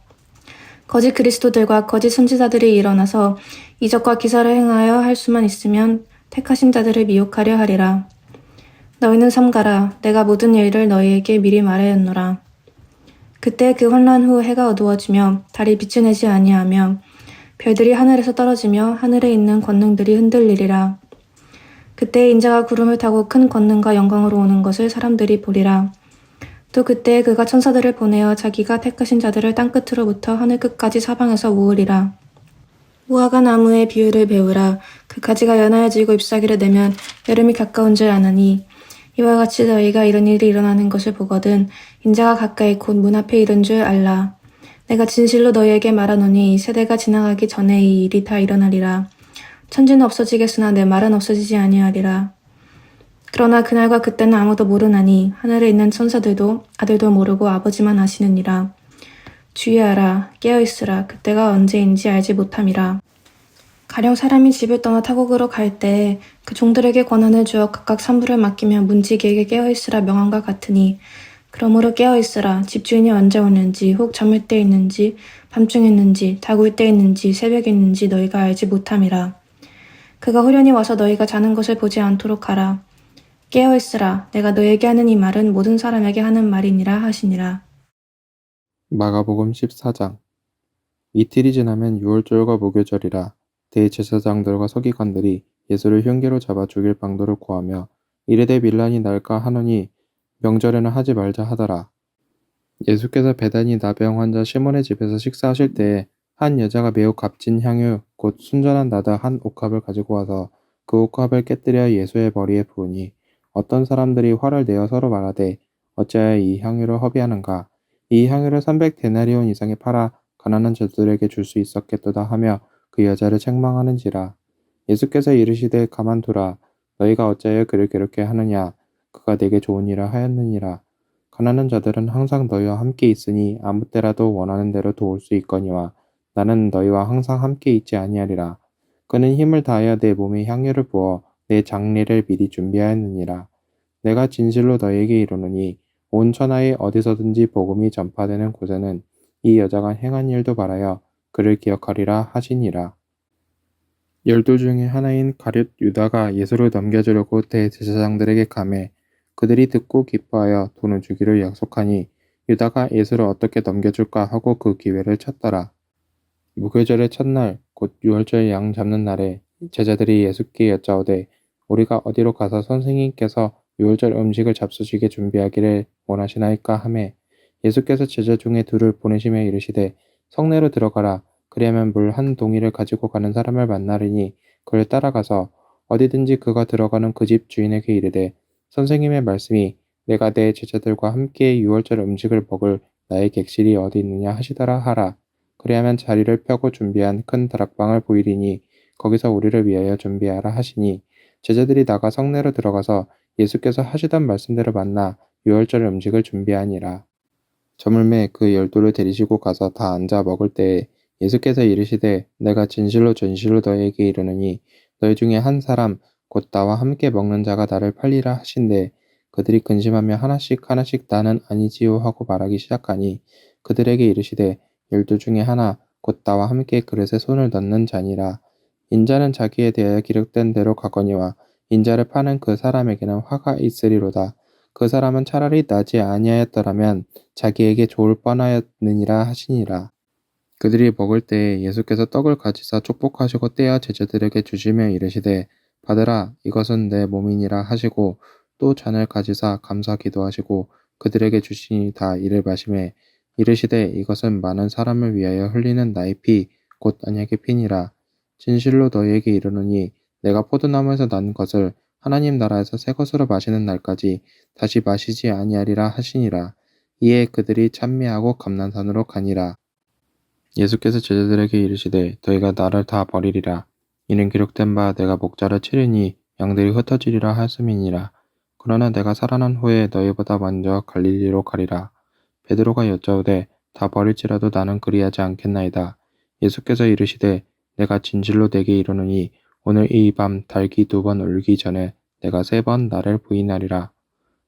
거짓 그리스도들과 거짓 선지자들이 일어나서 이적과 기사를 행하여 할 수만 있으면 택하신 자들을 미혹하려 하리라. 너희는 삼가라. 내가 모든 일을 너희에게 미리 말하였노라. 그때 그 환난 후 해가 어두워지며 달이 빛을 내지 아니하며 별들이 하늘에서 떨어지며 하늘에 있는 권능들이 흔들리리라. 그때 인자가 구름을 타고 큰 권능과 영광으로 오는 것을 사람들이 보리라. 또 그때 그가 천사들을 보내어 자기가 택하신 자들을 땅끝으로부터 하늘 끝까지 사방에서 모으리라. 무화과 나무의 비유를 배우라. 그 가지가 연하여지고 잎사귀를 내면 여름이 가까운 줄 아나니 이와 같이 너희가 이런 일이 일어나는 것을 보거든 인자가 가까이 곧 문 앞에 이른 줄 알라. 내가 진실로 너희에게 말하노니 이 세대가 지나가기 전에 이 일이 다 일어나리라. 천지는 없어지겠으나 내 말은 없어지지 아니하리라. 그러나 그날과 그때는 아무도 모르나니 하늘에 있는 천사들도 아들도 모르고 아버지만 아시느니라. 주의하라. 깨어있으라. 그때가 언제인지 알지 못함이라. 가령 사람이 집을 떠나 타국으로 갈 때 그 종들에게 권한을 주어 각각 산부를 맡기며 문지기에게 깨어있으라 명함과 같으니 그러므로 깨어있으라. 집주인이 언제 오는지 혹 잠을 때 있는지 밤중에 있는지 다굴 때 있는지 새벽에 있는지 너희가 알지 못함이라. 그가 후련히 와서 너희가 자는 것을 보지 않도록 하라. 깨어있으라. 내가 너에게 하는 이 말은 모든 사람에게 하는 말이니라 하시니라. 마가복음 14장. 이틀이 지나면 유월절과 무교절이라. 대제사장들과 서기관들이 예수를 흉기로 잡아 죽일 방도를 구하며 이르되 밀란이 날까 하노니 명절에는 하지 말자 하더라. 예수께서 베다니 나병 환자 시몬의 집에서 식사하실 때에 한 여자가 매우 값진 향유 곧 순전한 나다 한 옥합을 가지고 와서 그 옥합을 깨뜨려 예수의 머리에 부으니 어떤 사람들이 화를 내어 서로 말하되 어찌하여 이 향유를 허비하는가. 이 향유를 300데나리온 이상에 팔아 가난한 자들에게 줄 수 있었겠도다 하며 그 여자를 책망하는지라. 예수께서 이르시되 가만두라. 너희가 어찌하여 그를 괴롭게 하느냐. 그가 내게 좋은 일을 하였느니라. 가난한 자들은 항상 너희와 함께 있으니 아무 때라도 원하는 대로 도울 수 있거니와 나는 너희와 항상 함께 있지 아니하리라. 그는 힘을 다하여 내 몸에 향유를 부어 내 장례를 미리 준비하였느니라. 내가 진실로 너희에게 이르노니 온 천하에 어디서든지 복음이 전파되는 곳에는 이 여자가 행한 일도 바라여 그를 기억하리라 하시니라. 12 중에 하나인 가룟 유다가 예수를 넘겨주려고 대제사장들에게 가매 그들이 듣고 기뻐하여 돈을 주기로 약속하니 유다가 예수를 어떻게 넘겨줄까 하고 그 기회를 찾더라. 무교절의 첫날 곧 유월절 양 잡는 날에 제자들이 예수께 여짜오되 우리가 어디로 가서 선생님께서 유월절 음식을 잡수시게 준비하기를 원하시나이까 하매 예수께서 제자 중에 둘을 보내시며 이르시되 성내로 들어가라. 그리하면 물 한 동이를 가지고 가는 사람을 만나리니 그를 따라가서 어디든지 그가 들어가는 그 집 주인에게 이르되 선생님의 말씀이 내가 내 제자들과 함께 유월절 음식을 먹을 나의 객실이 어디 있느냐 하시더라 하라. 그리하면 자리를 펴고 준비한 큰 다락방을 보이리니 거기서 우리를 위하여 준비하라 하시니 제자들이 나가 성내로 들어가서 예수께서 하시던 말씀대로 만나 유월절 음식을 준비하니라. 저물매 그 12를 데리시고 가서 다 앉아 먹을 때에 예수께서 이르시되 내가 진실로 너희에게 이르노니 너희 중에 한 사람 곧 나와 함께 먹는 자가 나를 팔리라 하신대 그들이 근심하며 하나씩 나는 아니지요 하고 말하기 시작하니 그들에게 이르시되 12 중에 하나 곧 나와 함께 그릇에 손을 넣는 자니라. 인자는 자기에 대하여 기록된 대로 가거니와 인자를 파는 그 사람에게는 화가 있으리로다. 그 사람은 차라리 나지 아니하였더라면 자기에게 좋을 뻔하였느니라 하시니라. 그들이 먹을 때에 예수께서 떡을 가지사 축복하시고 떼어 제자들에게 주시며 이르시되 받으라 이것은 내 몸이니라 하시고 또 잔을 가지사 감사 기도하시고 그들에게 주시니 다 이를 마시매 이르시되 이것은 많은 사람을 위하여 흘리는 나의 피 곧 언약의 피니라. 진실로 너희에게 이르노니 내가 포도나무에서 난 것을 하나님 나라에서 새 것으로 마시는 날까지 다시 마시지 아니하리라 하시니라. 이에 그들이 찬미하고 감난산으로 가니라. 예수께서 제자들에게 이르시되 너희가 나를 다 버리리라. 이는 기록된 바 내가 목자를 치르니 양들이 흩어지리라 하였음이니라. 그러나 내가 살아난 후에 너희보다 먼저 갈릴리로 가리라. 베드로가 여짜오되 다 버릴지라도 나는 그리하지 않겠나이다. 예수께서 이르시되 내가 진실로 내게 이르노니 오늘 이 밤 달기 2번 울기 전에 내가 3번 나를 부인하리라.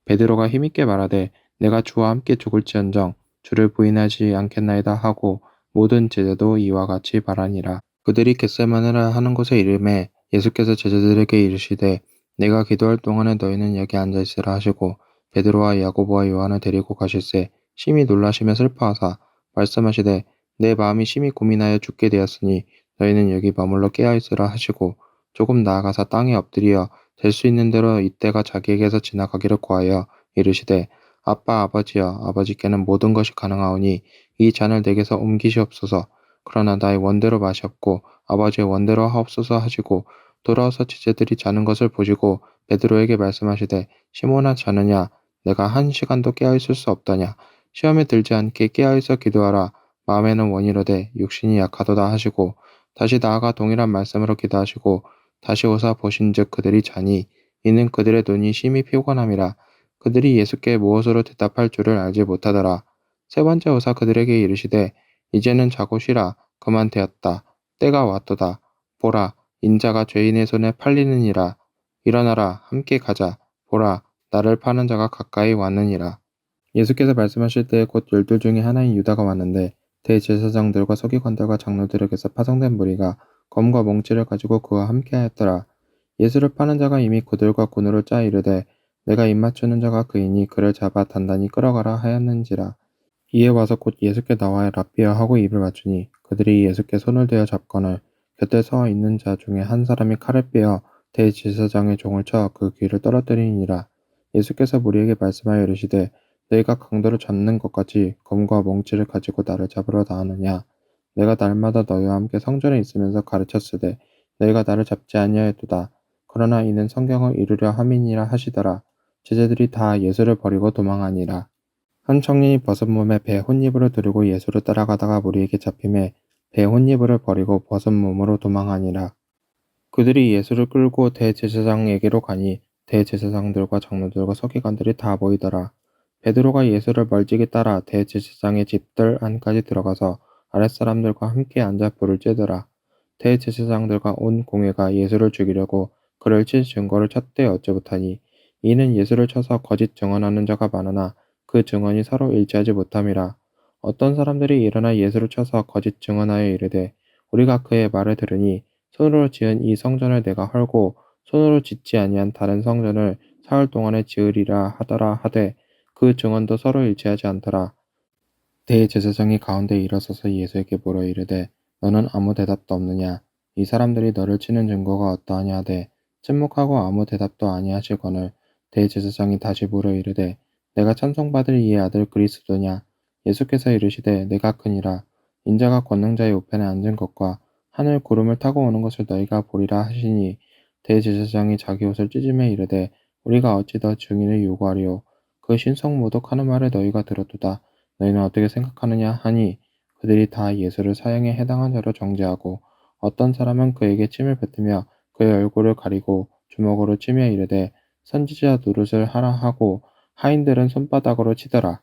베드로가 힘있게 말하되 내가 주와 함께 죽을지언정 주를 부인하지 않겠나이다 하고 모든 제자도 이와 같이 말하니라. 그들이 겟세마네라 하는 곳에 이르매 예수께서 제자들에게 이르시되 내가 기도할 동안에 너희는 여기 앉아 있으라 하시고 베드로와 야고보와 요한을 데리고 가실새 심히 놀라시며 슬퍼하사 말씀하시되 내 마음이 심히 고민하여 죽게 되었으니 너희는 여기 머물러 깨어 있으라 하시고 조금 나아가사 땅에 엎드려 될 수 있는 대로 이때가 자기에게서 지나가기를 구하여 이르시되 아빠 아버지여 아버지께는 모든 것이 가능하오니 이 잔을 내게서 옮기시옵소서. 그러나 나의 원대로 마시옵고 아버지의 원대로 하옵소서 하시고 돌아와서 제자들이 자는 것을 보시고 베드로에게 말씀하시되 시몬아 자느냐 내가 1시간도 깨어있을 수 없더냐 시험에 들지 않게 깨어있어 기도하라. 마음에는 원이로되 육신이 약하도다 하시고 다시 나아가 동일한 말씀으로 기도하시고 다시 오사 보신즉 그들이 자니 이는 그들의 눈이 심히 피곤함이라. 그들이 예수께 무엇으로 대답할 줄을 알지 못하더라. 3번째 오사 그들에게 이르시되 이제는 자고 쉬라. 그만 되었다. 때가 왔도다. 보라 인자가 죄인의 손에 팔리느니라. 일어나라 함께 가자. 보라 나를 파는 자가 가까이 왔느니라. 예수께서 말씀하실 때에 곧 12 중에 하나인 유다가 왔는데 대제사장들과 서기관들과 장로들에게서 파송된 무리가 검과 몽치를 가지고 그와 함께하였더라. 예수를 파는 자가 이미 그들과 군으로 짜 이르되 내가 입맞추는 자가 그이니 그를 잡아 단단히 끌어가라 하였는지라. 이에 와서 곧 예수께 나와 랍비여 하고 입을 맞추니 그들이 예수께 손을 대어 잡거늘 곁에 서 있는 자 중에 한 사람이 칼을 빼어 대제사장의 종을 쳐 그 귀를 떨어뜨리니라. 예수께서 무리에게 말씀하여 이르시되 너희가 강도를 잡는 것 같이 검과 몽치를 가지고 나를 잡으러 나왔느냐. 내가 날마다 너희와 함께 성전에 있으면서 가르쳤으되 너희가 나를 잡지 아니하였도다. 그러나 이는 성경을 이루려 함이니라 하시더라. 제자들이 다 예수를 버리고 도망하니라. 한 청년이 벗은 몸에 배 혼이불을 두르고 예수를 따라가다가 무리에게 잡히매 배 혼이불을 버리고 벗은 몸으로 도망하니라. 그들이 예수를 끌고 대제사장에게로 가니 대제사장들과 장로들과 서기관들이 다 모이더라. 베드로가 예수를 멀찍이 따라 대제사장의 집들 안까지 들어가서 아랫사람들과 함께 앉아 불을 쬐더라. 대제사장들과 온 공회가 예수를 죽이려고 그를 칠 증거를 찾되 얻지 못하니 이는 예수를 쳐서 거짓 증언하는 자가 많으나 그 증언이 서로 일치하지 못함이라. 어떤 사람들이 일어나 예수를 쳐서 거짓 증언하여 이르되 우리가 그의 말을 들으니 손으로 지은 이 성전을 내가 헐고 손으로 짓지 아니한 다른 성전을 사흘 동안에 지으리라 하더라 하되 그 증언도 서로 일치하지 않더라. 대제사장이 가운데 일어서서 예수에게 물어 이르되 너는 아무 대답도 없느냐? 이 사람들이 너를 치는 증거가 어떠하냐 하되 침묵하고 아무 대답도 아니하시거늘 대제사장이 다시 물어 이르되 내가 찬송받을 이의 아들 그리스도냐? 예수께서 이르시되 내가 크니라. 인자가 권능자의 우편에 앉은 것과 하늘 구름을 타고 오는 것을 너희가 보리라 하시니 대제사장이 자기 옷을 찢으며 이르되 우리가 어찌 더 증인을 요구하리요? 그 신성 모독하는 말을 너희가 들었도다. 너희는 어떻게 생각하느냐 하니 그들이 다 예수를 사형에 해당한 자로 정죄하고 어떤 사람은 그에게 침을 뱉으며 그의 얼굴을 가리고 주먹으로 치며 이르되 선지자 노릇을 하라 하고 하인들은 손바닥으로 치더라.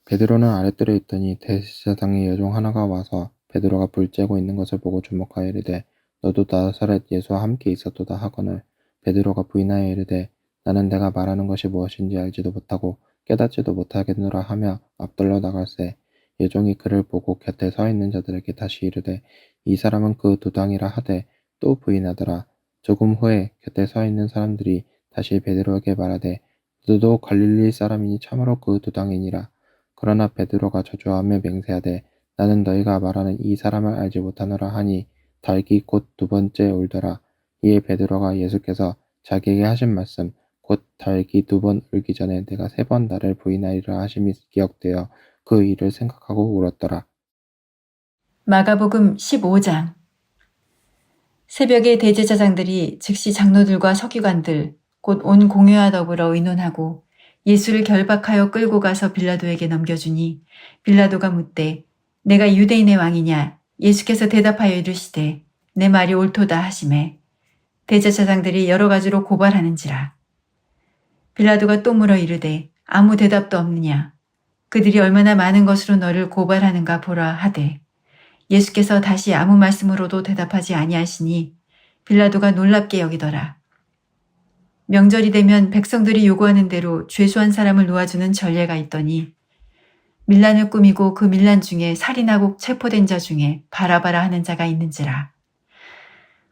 베드로는 아랫뜰에 있더니 대제사장의 여종 하나가 와서 베드로가 불 쬐고 있는 것을 보고 주목하여 이르되 너도 나사렛 예수와 함께 있었도다 하거늘 베드로가 부인하여 이르되 나는 내가 말하는 것이 무엇인지 알지도 못하고 깨닫지도 못하겠노라 하며 앞돌러 나갈새 여종이 그를 보고 곁에 서 있는 자들에게 다시 이르되 이 사람은 그 도당이라 하되 또 부인하더라. 조금 후에 곁에 서 있는 사람들이 다시 베드로에게 말하되 너도 갈릴리 사람이니 참으로 그 도당이니라. 그러나 베드로가 저주하며 맹세하되 나는 너희가 말하는 이 사람을 알지 못하노라 하니 닭이 곧 두 번째 울더라. 이에 베드로가 예수께서 자기에게 하신 말씀 곧 닭이 두 번 울기 전에 내가 세 번 나를 부인하리라 하심이 기억되어 그 일을 생각하고 울었더라. 마가복음 15장. 새벽에 대제사장들이 즉시 장로들과 서기관들 곧 온 공회와 더불어 의논하고 예수를 결박하여 끌고 가서 빌라도에게 넘겨주니 빌라도가 묻되 내가 유대인의 왕이냐? 예수께서 대답하여 이르시되 내 말이 옳도다 하시매 대제사장들이 여러 가지로 고발하는지라. 빌라도가 또 물어 이르되 아무 대답도 없느냐? 그들이 얼마나 많은 것으로 너를 고발하는가 보라 하되 예수께서 다시 아무 말씀으로도 대답하지 아니하시니 빌라도가 놀랍게 여기더라. 명절이 되면 백성들이 요구하는 대로 죄수한 사람을 놓아주는 전례가 있더니 밀란을 꾸미고 그 밀란 중에 살인하고 체포된 자 중에 바라바라 하는 자가 있는지라.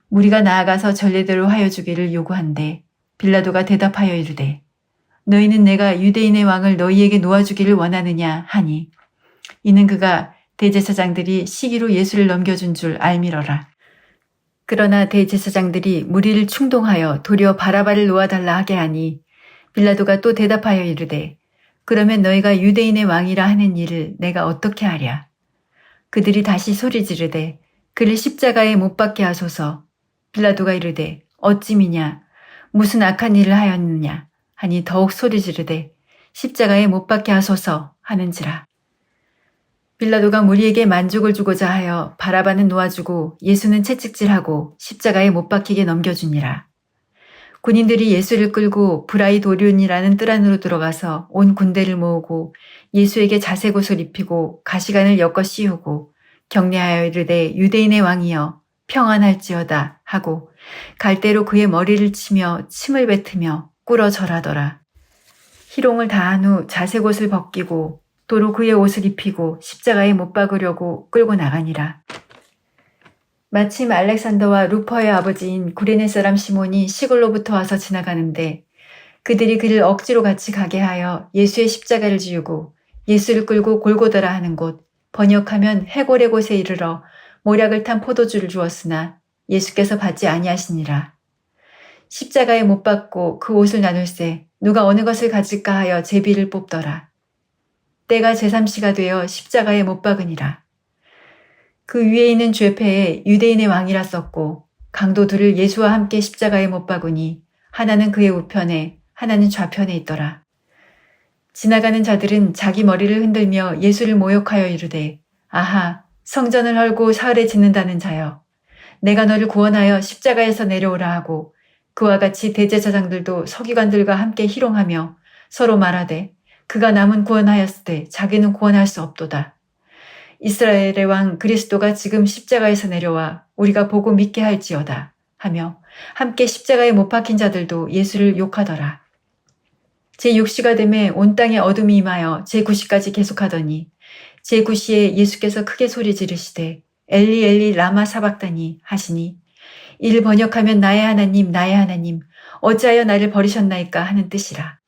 무리가 나아가서 전례대로 하여 주기를 요구한데 빌라도가 대답하여 이르되 너희는 내가 유대인의 왕을 너희에게 놓아주기를 원하느냐 하니 이는 그가 대제사장들이 시기로 예수를 넘겨준 줄 알미러라. 그러나 대제사장들이 무리를 충동하여 도리어 바라바를 놓아달라 하게 하니 빌라도가 또 대답하여 이르되 그러면 너희가 유대인의 왕이라 하는 일을 내가 어떻게 하랴. 그들이 다시 소리 지르되 그를 십자가에 못 박게 하소서. 빌라도가 이르되 어찌미냐 무슨 악한 일을 하였느냐 하니 더욱 소리 지르되 십자가에 못 박게 하소서 하는지라. 빌라도가 무리에게 만족을 주고자 하여 바라바는 놓아주고 예수는 채찍질하고 십자가에 못 박히게 넘겨주니라. 군인들이 예수를 끌고 브라이도륜이라는 뜰 안으로 들어가서 온 군대를 모으고 예수에게 자색 옷을 입히고 가시관을 엮어 씌우고 경례하여 이르되 유대인의 왕이여 평안할지어다 하고 갈대로 그의 머리를 치며 침을 뱉으며 꿇어 절하더라. 희롱을 다한 후 자색 옷을 벗기고 도로 그의 옷을 입히고 십자가에 못 박으려고 끌고 나가니라. 마침 알렉산더와 루퍼의 아버지인 구레네 사람 시몬이 시골로부터 와서 지나가는데 그들이 그를 억지로 같이 가게 하여 예수의 십자가를 지우고 예수를 끌고 골고다라 하는 곳, 번역하면 해골의 곳에 이르러 모략을 탄 포도주를 주었으나 예수께서 받지 아니하시니라. 십자가에 못 박고 그 옷을 나눌새 누가 어느 것을 가질까 하여 제비를 뽑더라. 때가 제3시가 되어 십자가에 못 박으니라. 그 위에 있는 죄패에 유대인의 왕이라 썼고 강도들을 예수와 함께 십자가에 못 박으니 하나는 그의 우편에 하나는 좌편에 있더라. 지나가는 자들은 자기 머리를 흔들며 예수를 모욕하여 이르되 아하 성전을 헐고 사흘에 짓는다는 자여 내가 너를 구원하여 십자가에서 내려오라 하고 그와 같이 대제사장들도 서기관들과 함께 희롱하며 서로 말하되 그가 남은 구원하였으되 자기는 구원할 수 없도다. 이스라엘의 왕 그리스도가 지금 십자가에서 내려와 우리가 보고 믿게 할지어다 하며 함께 십자가에 못 박힌 자들도 예수를 욕하더라. 제6시가 되매 온 땅에 어둠이 임하여 제9시까지 계속하더니 제9시에 예수께서 크게 소리 지르시되 엘리 엘리 라마 사박다니 하시니 이를 번역하면 나의 하나님 어찌하여 나를 버리셨나이까 하는 뜻이라.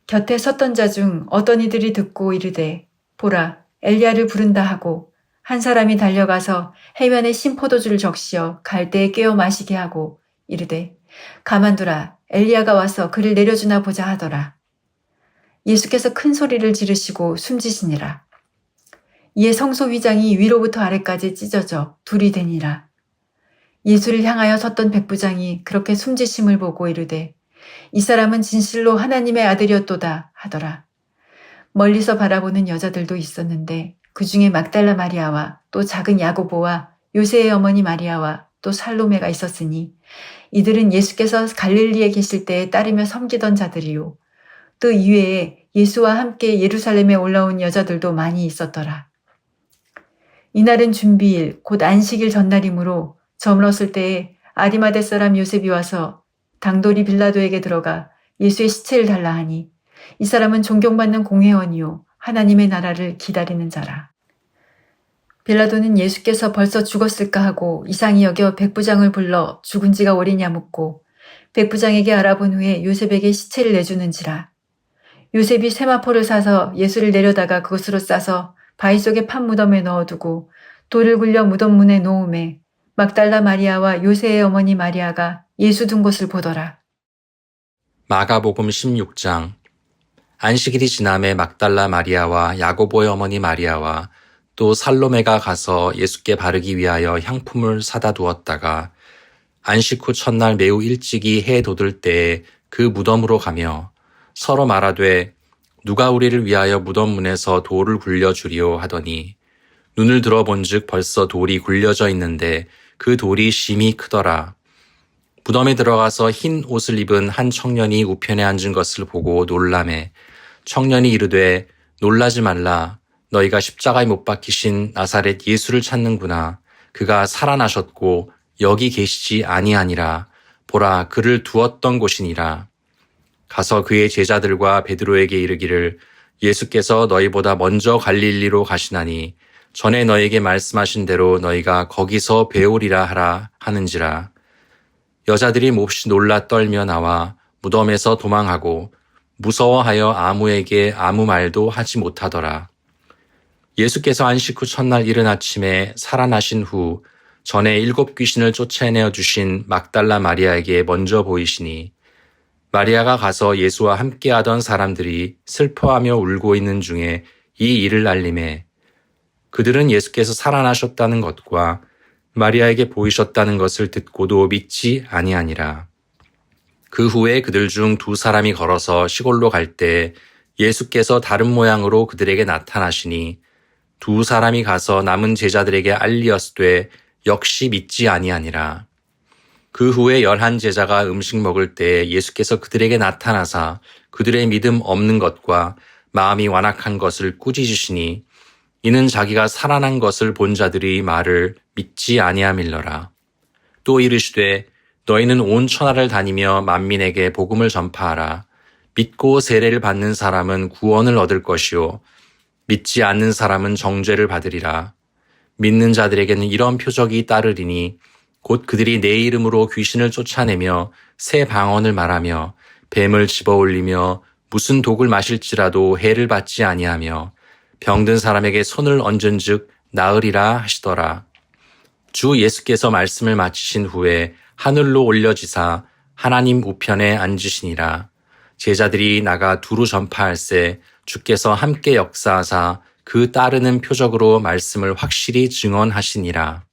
곁에 섰던 자 중 어떤 이들이 듣고 이르되 보라 엘리야를 부른다 하고 한 사람이 달려가서 해면에 신 포도주를 적시어 갈대에 깨어 마시게 하고 이르되 가만두라 엘리야가 와서 그를 내려주나 보자 하더라. 예수께서 큰 소리를 지르시고 숨지시니라. 이에 성소 휘장이 위로부터 아래까지 찢어져 둘이 되니라. 예수를 향하여 섰던 백부장이 그렇게 숨지심을 보고 이르되 이 사람은 진실로 하나님의 아들이었도다 하더라. 멀리서 바라보는 여자들도 있었는데 그 중에 막달라 마리아와 또 작은 야고보와 요새의 어머니 마리아와 또 살로메가 있었으니 이들은 예수께서 갈릴리에 계실 때에 따르며 섬기던 자들이요. 또 이외에 예수와 함께 예루살렘에 올라온 여자들도 많이 있었더라. 이날은 준비일 곧 안식일 전날이므로 저물었을 때에 아리마대 사람 요셉이 와서 당돌이 빌라도에게 들어가 예수의 시체를 달라 하니 이 사람은 존경받는 공회원이요 하나님의 나라를 기다리는 자라. 빌라도는 예수께서 벌써 죽었을까 하고 이상히 여겨 백부장을 불러 죽은 지가 오래냐 묻고 백부장에게 알아본 후에 요셉에게 시체를 내주는지라. 요셉이 세마포를 사서 예수를 내려다가 그것으로 싸서 바위 속에 판 무덤에 넣어두고 돌을 굴려 무덤 문에 놓음에 막달라 마리아와 요새의 어머니 마리아가 예수 둔 곳을 보더라. 마가복음 16장. 안식일이 지남에 막달라 마리아와 야고보의 어머니 마리아와 또 살로메가 가서 예수께 바르기 위하여 향품을 사다 두었다가 안식 후 첫날 매우 일찍이 해 돋을 때에 그 무덤으로 가며 서로 말하되 누가 우리를 위하여 무덤 문에서 돌을 굴려주리오 하더니 눈을 들어본즉 벌써 돌이 굴려져 있는데 그 돌이 심히 크더라. 무덤에 들어가서 흰 옷을 입은 한 청년이 우편에 앉은 것을 보고 놀라매 청년이 이르되 놀라지 말라. 너희가 십자가에 못 박히신 나사렛 예수를 찾는구나. 그가 살아나셨고 여기 계시지 아니하니라. 보라 그를 두었던 곳이니라. 가서 그의 제자들과 베드로에게 이르기를 예수께서 너희보다 먼저 갈릴리로 가시나니 전에 너희에게 말씀하신 대로 너희가 거기서 배우리라 하라 하는지라. 여자들이 몹시 놀라 떨며 나와 무덤에서 도망하고 무서워하여 아무에게 아무 말도 하지 못하더라. 예수께서 안식 후 첫날 이른 아침에 살아나신 후 전에 7 귀신을 쫓아내어 주신 막달라 마리아에게 먼저 보이시니 마리아가 가서 예수와 함께하던 사람들이 슬퍼하며 울고 있는 중에 이 일을 알림해 그들은 예수께서 살아나셨다는 것과 마리아에게 보이셨다는 것을 듣고도 믿지 아니하니라. 그 후에 그들 중 2 사람이 걸어서 시골로 갈 때 예수께서 다른 모양으로 그들에게 나타나시니 2 사람이 가서 남은 제자들에게 알리었으되 역시 믿지 아니하니라. 그 후에 11 제자가 음식 먹을 때 예수께서 그들에게 나타나사 그들의 믿음 없는 것과 마음이 완악한 것을 꾸짖으시니 이는 자기가 살아난 것을 본 자들이 말을 믿지 아니함일러라. 또 이르시되 너희는 온 천하를 다니며 만민에게 복음을 전파하라. 믿고 세례를 받는 사람은 구원을 얻을 것이요 믿지 않는 사람은 정죄를 받으리라. 믿는 자들에게는 이런 표적이 따르리니 곧 그들이 내 이름으로 귀신을 쫓아내며 새 방언을 말하며 뱀을 집어올리며 무슨 독을 마실지라도 해를 받지 아니하며 병든 사람에게 손을 얹은즉 나으리라 하시더라. 주 예수께서 말씀을 마치신 후에 하늘로 올려지사 하나님 우편에 앉으시니라. 제자들이 나가 두루 전파할세 주께서 함께 역사하사 그 따르는 표적으로 말씀을 확실히 증언하시니라.